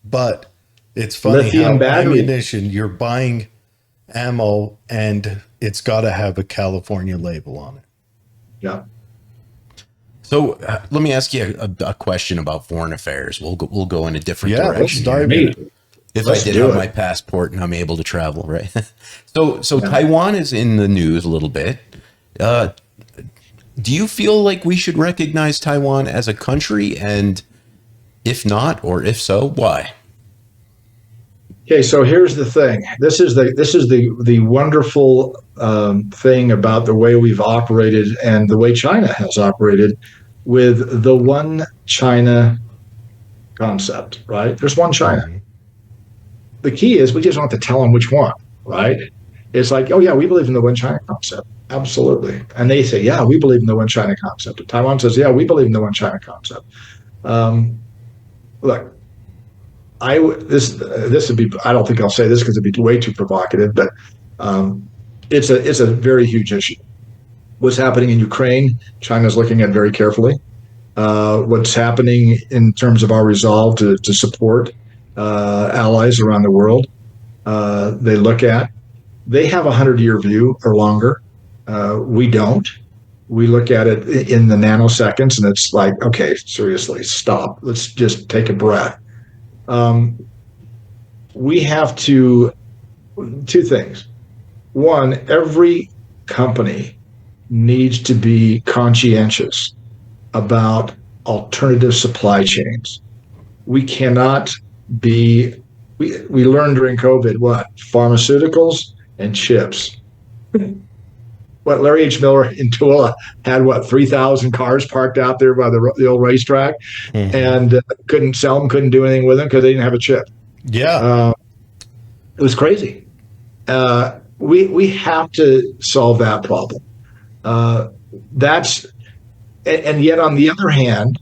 But it's funny lithium how battery. ammunition, you're buying ammo and it's got to have a California label on it. Yeah. So let me ask you a question about foreign affairs. We'll go in a different Yeah, let's direction. dive here. in. If Let's I did do have it. my passport and I'm able to travel, right? So Taiwan is in the news a little bit. Do you feel like we should recognize Taiwan as a country? And if not, or if so, why? Okay, so here's the thing. This is the wonderful thing about the way we've operated and the way China has operated with the one China concept, right? There's one China. The key is we just don't have to tell them which one, right? It's like, oh yeah, we believe in the one China concept, absolutely. And they say, yeah, we believe in the one China concept. And Taiwan says, yeah, we believe in the one China concept. Look, this would be, I don't think I'll say this because it'd be way too provocative, but it's a very huge issue. What's happening in Ukraine, China's looking at very carefully. What's happening in terms of our resolve to support allies around the world, they look at. They have a 100-year view or longer. We don't. We look at it in the nanoseconds, and it's like, okay, seriously, stop. Let's just take a breath. We have two things. One, every company needs to be conscientious about alternative supply chains. We cannot be, we learned during COVID, what? Pharmaceuticals and chips. What, Larry H. Miller in Tooele had, 3,000 cars parked out there by the old racetrack, and couldn't sell them, couldn't do anything with them because they didn't have a chip. Yeah. It was crazy. We have to solve that problem. And yet on the other hand,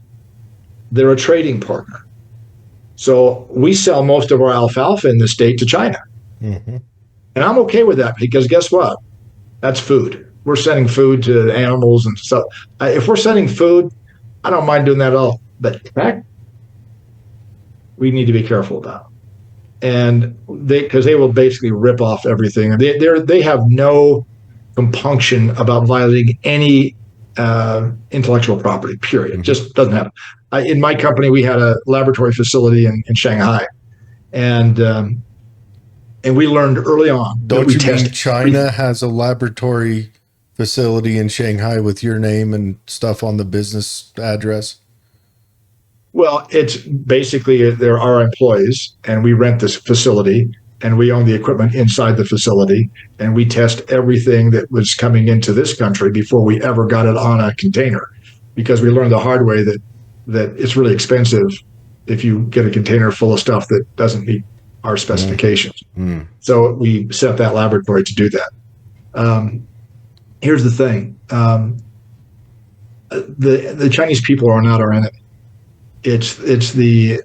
they're a trading partner. So we sell most of our alfalfa in the state to China. Mm-hmm. And I'm okay with that because guess what? That's food. We're sending food to animals and stuff. If we're sending food, I don't mind doing that at all. But tech, we need to be careful about. And because they will basically rip off everything. They have no compunction about violating any intellectual property, period. Mm-hmm. Just doesn't happen. In my company, we had a laboratory facility in Shanghai. And we learned early on. Don't you mean China has a laboratory facility in Shanghai with your name and stuff on the business address? Well, it's basically there are employees, and we rent this facility, and we own the equipment inside the facility, and we test everything that was coming into this country before we ever got it on a container. because we learned the hard way that it's really expensive if you get a container full of stuff that doesn't meet our specifications. So we set up that laboratory to do that. Here's the thing. The Chinese people are not our enemy. It's the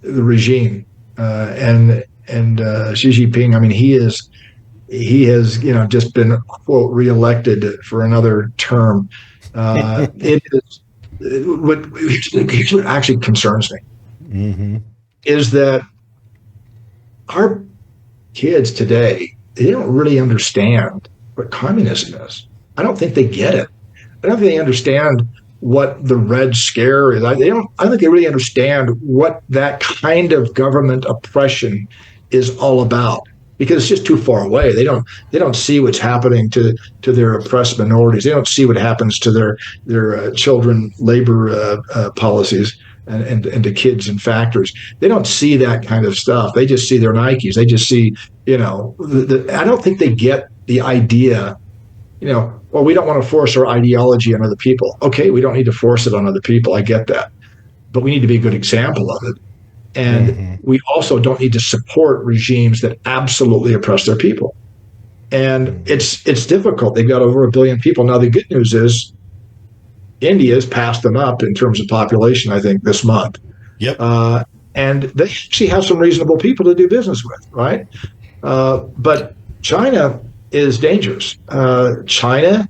regime, and Xi Jinping. I mean, he has just been, quote, reelected for another term. It is here's what actually concerns me, is that our kids today, they don't really understand what communism is. I don't think they get it. I don't think they understand what the Red Scare is. I don't think they really understand what that kind of government oppression is all about, because it's just too far away. They don't see what's happening to their oppressed minorities. They don't see what happens to their children labor policies and to kids in factories. They don't see that kind of stuff. They just see their Nikes. They just see, I don't think they get the idea, well, we don't want to force our ideology on other people. Okay, we don't need to force it on other people. I get that. But we need to be a good example of it. And we also don't need to support regimes that absolutely oppress their people. And it's difficult. They've got over 1 billion people. Now, the good news is India's passed them up in terms of population, I think, this month. Yep. And they actually have some reasonable people to do business with, right? But China is dangerous. China,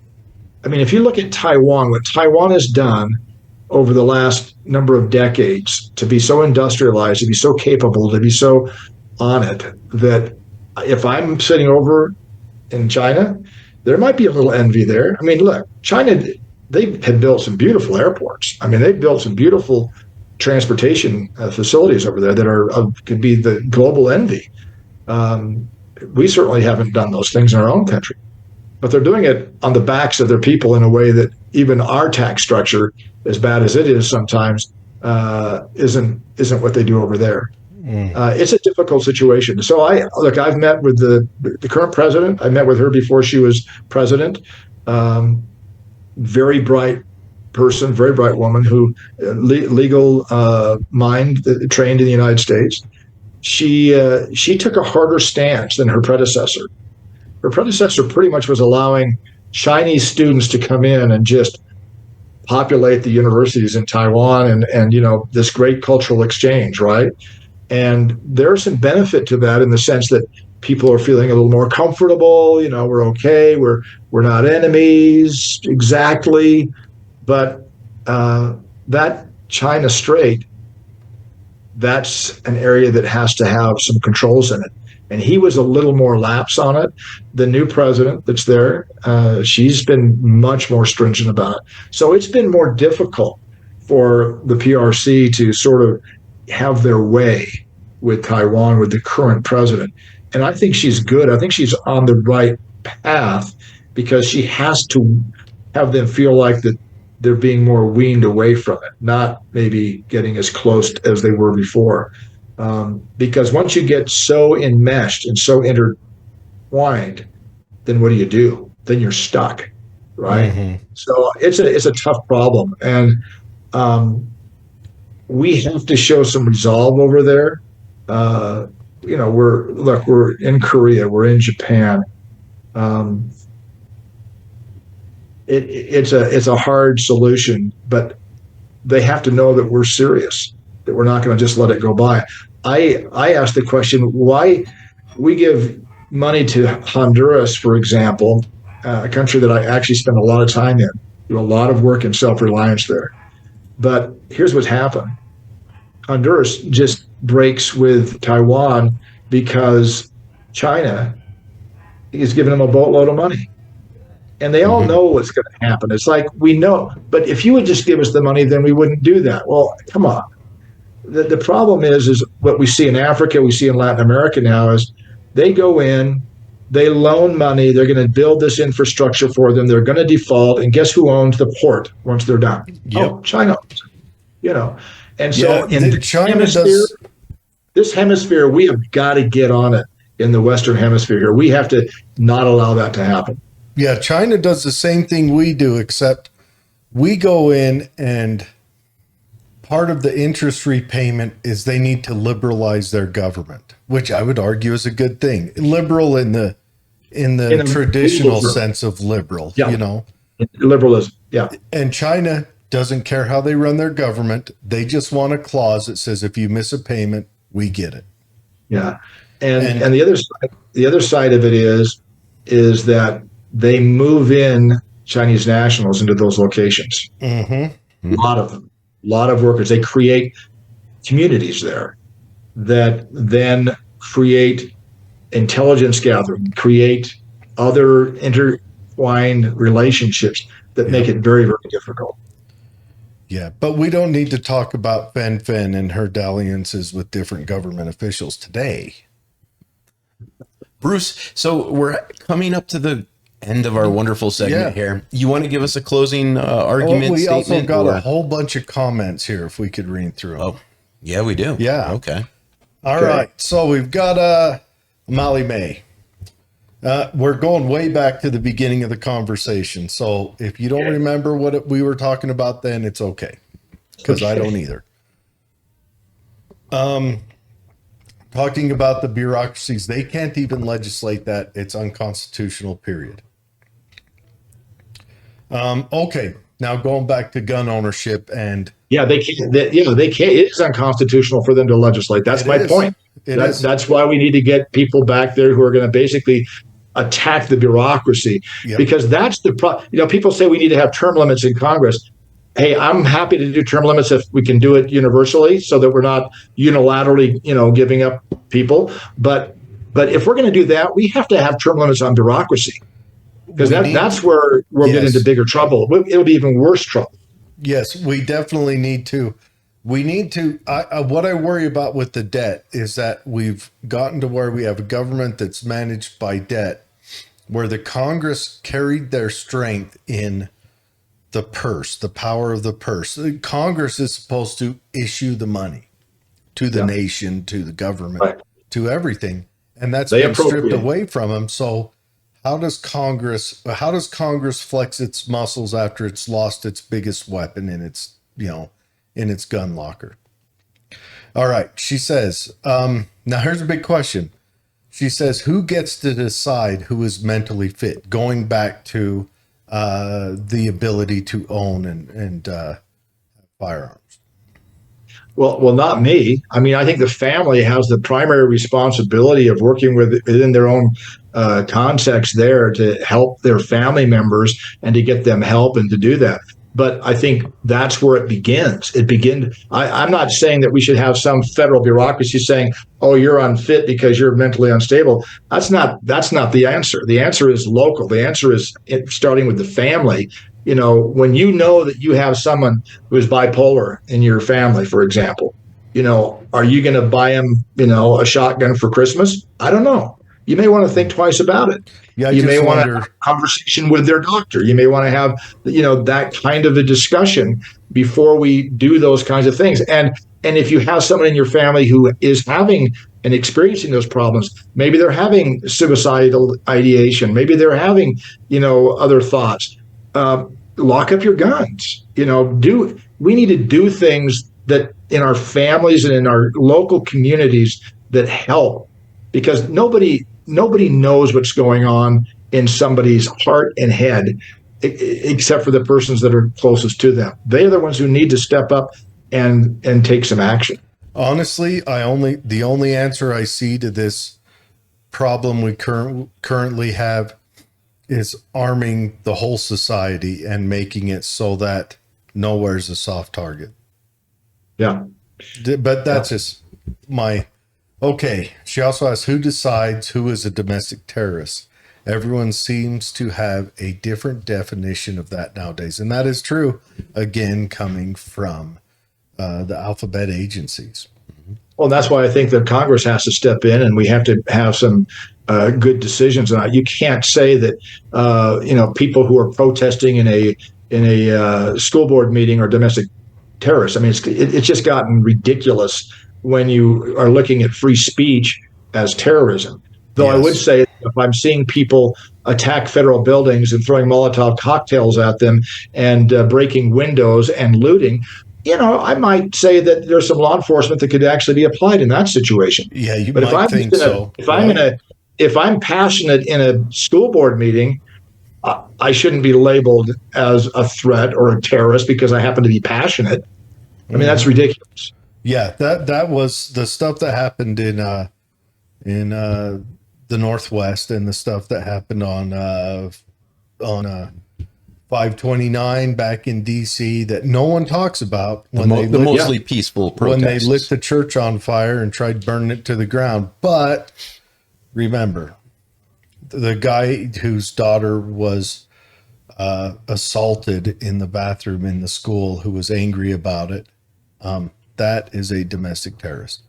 I mean, if you look at Taiwan, what Taiwan has done over the last number of decades to be so industrialized, to be so capable, to be so on it, that if I'm sitting over in China, there might be a little envy there. I mean, look, China, they have built some beautiful airports. I mean, they've built some beautiful transportation facilities over there that could be the global envy. We certainly haven't done those things in our own country, but they're doing it on the backs of their people in a way that even our tax structure, as bad as it is sometimes, isn't what they do over there. It's a difficult situation. So I've met with the current president. I met with her before she was president. Very bright person, very bright woman who legal mind, trained in the United States. She took a harder stance than her predecessor. Her predecessor pretty much was allowing Chinese students to come in and just populate the universities in Taiwan and this great cultural exchange, right? And there's some benefit to that in the sense that people are feeling a little more comfortable. We're okay. We're not enemies exactly, but that China Strait, that's an area that has to have some controls in it. And he was a little more lax on it. The new president that's there, she's been much more stringent about it. So it's been more difficult for the PRC to sort of have their way with Taiwan, with the current president. And I think she's good. I think she's on the right path, because she has to have them feel like that they're being more weaned away from it, not maybe getting as close as they were before. Because once you get so enmeshed and so intertwined, then what do? Then you're stuck, right? So it's a tough problem, and we have to show some resolve over there. We're in Korea, we're in Japan. It's a hard solution, but they have to know that we're serious, that we're not going to just let it go by. I asked the question, why we give money to Honduras, for example, a country that I actually spend a lot of time in, do a lot of work in self-reliance there. But here's what's happened. Honduras just breaks with Taiwan because China is giving them a boatload of money. And they all know what's going to happen. It's like, we know, but if you would just give us the money, then we wouldn't do that. Well, come on. The problem is what we see in Africa, we see in Latin America now, is they go in, they loan money, they're going to build this infrastructure for them, they're going to default, and guess who owns the port once they're done? Yep. Oh, China owns it. And so in China does. This hemisphere, we have got to get on it in the Western Hemisphere here. We have to not allow that to happen. Yeah, China does the same thing we do, except we go in and part of the interest repayment is they need to liberalize their government, which I would argue is a good thing. Liberal in the traditional sense of liberal, Yeah. you know. Liberalism. Yeah. And China doesn't care how they run their government. They just want a clause that says if you miss a payment, we get it. Yeah. And the other side of it is that they move in Chinese nationals into those locations. Mm-hmm. A lot of them, a lot of workers. They create communities there that then create intelligence gathering, create other intertwined relationships that make it very, very difficult. Yeah, but we don't need to talk about Fen and her dalliances with different government officials today. Bruce, so we're coming up to the end of our wonderful segment here. You want to give us a closing argument we statement? Also got a whole bunch of comments here if we could read through them. Oh, yeah, we do. Yeah. Okay. All right. So we've got Molly May. We're going way back to the beginning of the conversation. So if you don't remember what we were talking about then, it's okay. Because I don't either. Talking about the bureaucracies, they can't even legislate that. It's unconstitutional, period. Okay. Now going back to gun ownership and they can't. They can't. It is unconstitutional for them to legislate. That's my point. That's why we need to get people back there who are going to basically attack the bureaucracy, because that's the problem. You know, people say we need to have term limits in Congress. Hey, I'm happy to do term limits if we can do it universally, so that we're not unilaterally, giving up people. But if we're going to do that, we have to have term limits on bureaucracy, because that's where we'll get into bigger trouble. It'll be even worse trouble. Yes, we definitely need to. We need to. What I worry about with the debt is that we've gotten to where we have a government that's managed by debt, where the Congress carried their strength in the purse, the power of the purse. The Congress is supposed to issue the money to the nation, to the government, to everything, and that's been stripped away from them. So how does Congress flex its muscles after it's lost its biggest weapon in its in its gun locker? All right, she says. Now here's a big question. She says, who gets to decide who is mentally fit? Going back to the ability to own and firearms. Well, not me. I mean, I think the family has the primary responsibility of working within their own context there to help their family members and to get them help and to do that. But I think that's where it begins. I'm not saying that we should have some federal bureaucracy saying, "Oh, you're unfit because you're mentally unstable." That's not the answer. The answer is local. The answer is starting with the family. When you know that you have someone who is bipolar in your family, for example, are you going to buy him, a shotgun for Christmas? I don't know. You may want to think twice about it. Yeah, you may want to have a conversation with their doctor. You may want to have, that kind of a discussion before we do those kinds of things. And if you have someone in your family who is having and experiencing those problems, maybe they're having suicidal ideation, maybe they're having, other thoughts. Lock up your guns. We need to do things that in our families and in our local communities that help, because nobody knows what's going on in somebody's heart and head except for the persons that are closest to them. They're the ones who need to step up and take some action. Honestly, the only answer I see to this problem we currently have is arming the whole society and making it so that nowhere's a soft target. Yeah. But that's just my... Okay. She also asks, who decides who is a domestic terrorist? Everyone seems to have a different definition of that nowadays. And that is true, again, coming from the alphabet agencies. Well, that's why I think that Congress has to step in, and we have to have some good decisions. And you can't say that people who are protesting in a school board meeting are domestic terrorists. I mean, it's just gotten ridiculous when you are looking at free speech as terrorism. Though yes. I would say if I'm seeing people attack federal buildings and throwing Molotov cocktails at them and breaking windows and looting, I might say that there's some law enforcement that could actually be applied in that situation. Yeah, you But if might I'm think so, if I'm in right? a if I'm passionate in a school board meeting, I shouldn't be labeled as a threat or a terrorist because I happen to be passionate. I mean, that's ridiculous. Yeah, that was the stuff that happened in the Northwest, and the stuff that happened on 529 back in DC that no one talks about The, when they the lit, mostly peaceful when they protests. lit the church on fire and tried burning it to the ground. But remember, the guy whose daughter was assaulted in the bathroom in the school, who was angry about it, that is a domestic terrorist.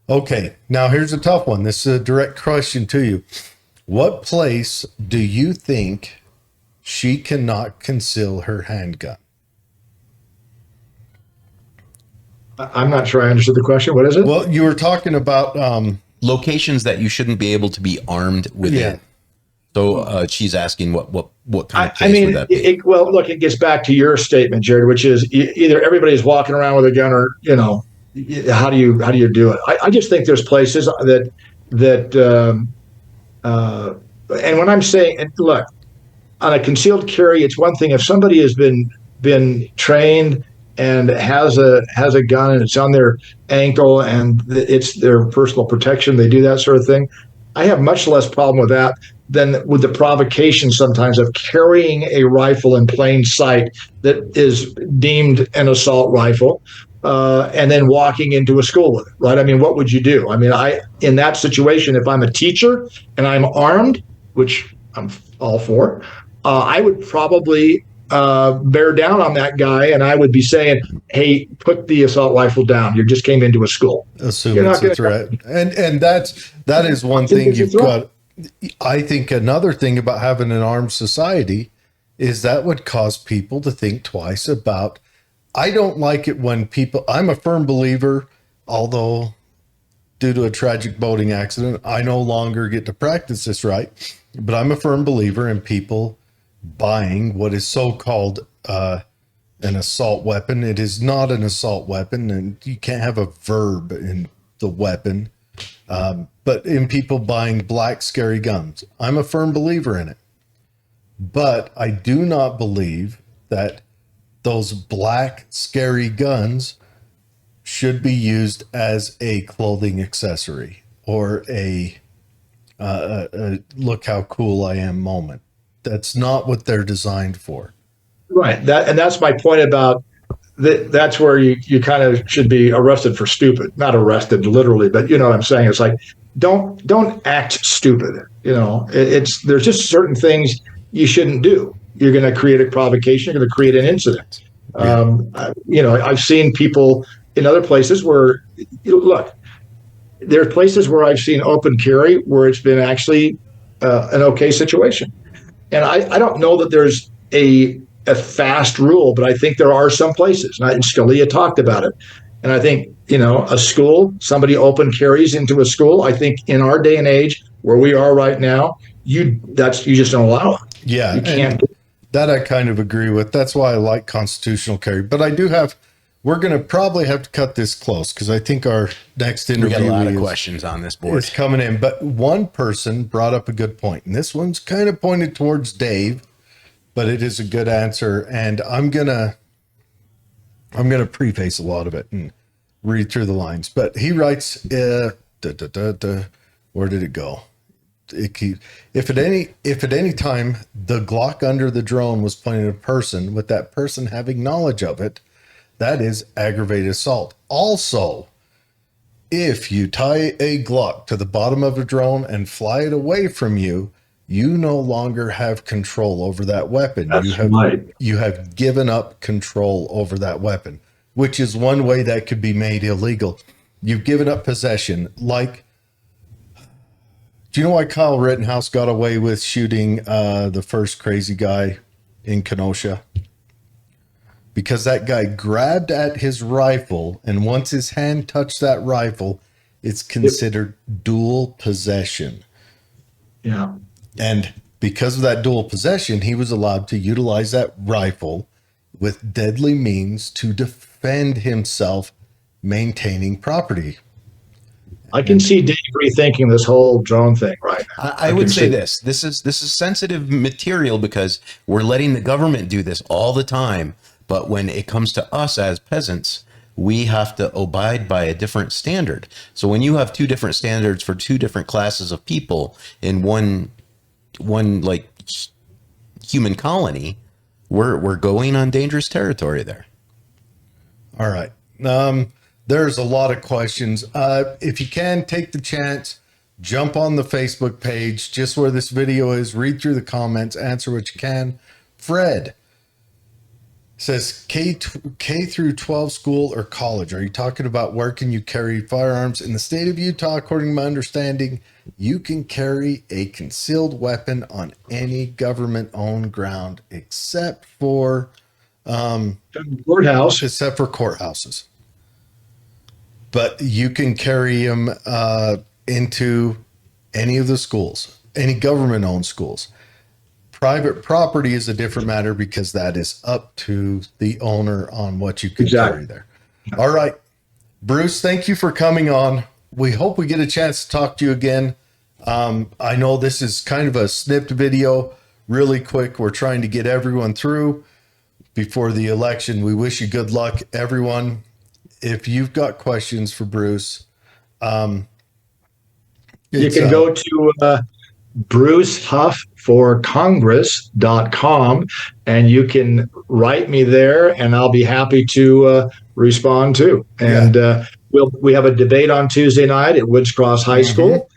Okay, now here's a tough one. This is a direct question to you. What place do you think she cannot conceal her handgun? I'm not sure I understood the question. What is it? Well, you were talking about Locations that you shouldn't be able to be armed within. Yeah. So she's asking what kind of I place mean, would that be? well, look, it gets back to your statement, Jared, which is either everybody's walking around with a gun, or how do you do it? I just think there's places that and when I'm saying, and look, on a concealed carry, it's one thing if somebody has been trained and has a gun and it's on their ankle and it's their personal protection. They do that sort of thing. I have much less problem with that than with the provocation sometimes of carrying a rifle in plain sight that is deemed an assault rifle, and then walking into a school with it. Right? I mean, what would you do? I mean, in that situation, if I'm a teacher and I'm armed, which I'm all for, I would probably bear down on that guy, and I would be saying, "Hey, put the assault rifle down. You just came into a school." assume it's a threat. And that is one thing you've got. I think another thing about having an armed society is that would cause people to think twice about. I don't like it when people, I'm a firm believer, although due to a tragic boating accident, I no longer get to practice this right, but I'm a firm believer in people buying what is so-called an assault weapon. It is not an assault weapon, and you can't have a verb in the weapon. But in people buying black scary guns, I'm a firm believer in it. But I do not believe that those black scary guns should be used as a clothing accessory or a look how cool I am moment. That's not what they're designed for. Right. That's my point about that's where you kind of should be arrested for stupid. Not arrested literally, but you know what I'm saying. It's like don't act stupid. It's there's just certain things you shouldn't do. You're going to create a provocation. You're going to create an incident. I've seen people in other places where look. There are places where I've seen open carry where it's been actually an okay situation, and I don't know that there's a fast rule, but I think there are some places, and Scalia talked about it. And I think, a school, somebody open carries into a school. I think in our day and age where we are right now, you just don't allow it. Yeah. You can't. That I kind of agree with. That's why I like constitutional carry. But we're going to probably have to cut this close because I think our next interview We got a lot of questions on this board. is coming in. But one person brought up a good point, and this one's kind of pointed towards Dave, but it is a good answer. And I'm gonna preface a lot of it and read through the lines. But he writes, where did it go? If at any time the Glock under the drone was pointed at a person with that person having knowledge of it, that is aggravated assault. Also, if you tie a Glock to the bottom of a drone and fly it away from you, you no longer have control over that weapon. You have given up control over that weapon, which is one way that could be made illegal. You've given up possession. Like, do you know why Kyle Rittenhouse got away with shooting the first crazy guy in Kenosha? Because that guy grabbed at his rifle, and once his hand touched that rifle, it's considered dual possession. Yeah. And because of that dual possession, he was allowed to utilize that rifle with deadly means to defend himself, maintaining property. I can see Dave rethinking this whole drone thing right now. I would can say see this is sensitive material because we're letting the government do this all the time. But when it comes to us as peasants, we have to abide by a different standard. So when you have two different standards for two different classes of people in one like human colony, we're going on dangerous territory there. All right. There's a lot of questions. If you can take the chance, jump on the Facebook page, just where this video is, read through the comments, answer what you can. Fred says K through 12 school or college. Are you talking about where can you carry firearms? In the state of Utah, according to my understanding, you can carry a concealed weapon on any government-owned ground except for courthouse. except for courthouses. But you can carry them into any of the schools, any government-owned schools. Private property is a different matter because that is up to the owner on what you can carry there. All right. Bruce, thank you for coming on. We hope we get a chance to talk to you again. I know this is kind of a snipped video, really quick. We're trying to get everyone through before the election. We wish you good luck, everyone. If you've got questions for Bruce, you can go to Bruce Hough for Congress.com and you can write me there and I'll be happy to respond too. And we have a debate on Tuesday night at Woods Cross High School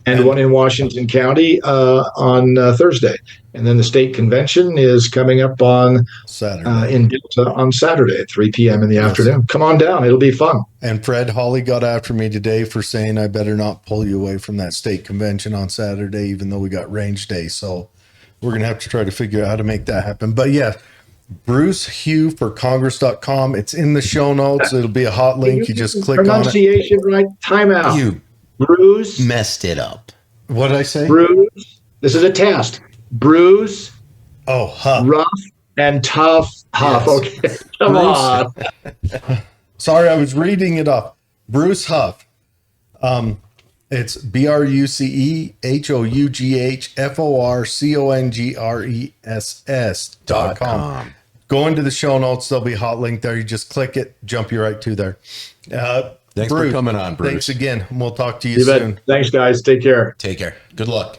and one in Washington County on Thursday. And then the state convention is coming up on Saturday. in Delta on Saturday at 3 p.m. in the afternoon. Come on down. It'll be fun. And Fred, Holly got after me today for saying I better not pull you away from that state convention on Saturday, even though we got range day. So we're going to have to try to figure out how to make that happen. But yeah, Bruce Hough for Congress.com. It's in the show notes. It'll be a hot link. You just click on it. Pronunciation right. Timeout. You Bruce messed it up. What did I say? Bruce. This is a test. Bruce. Oh, Hough. Rough and tough. Hough. Yes. Okay. Come on. Sorry, I was reading it off. Bruce Hough. It's BruceHoughlForCongres.com. Go into the show notes. There'll be a hot link there. You just click it, jump you right to there. Thanks for coming on, Bruce. Thanks again. We'll talk to you soon. Thanks, guys. Take care. Take care. Good luck.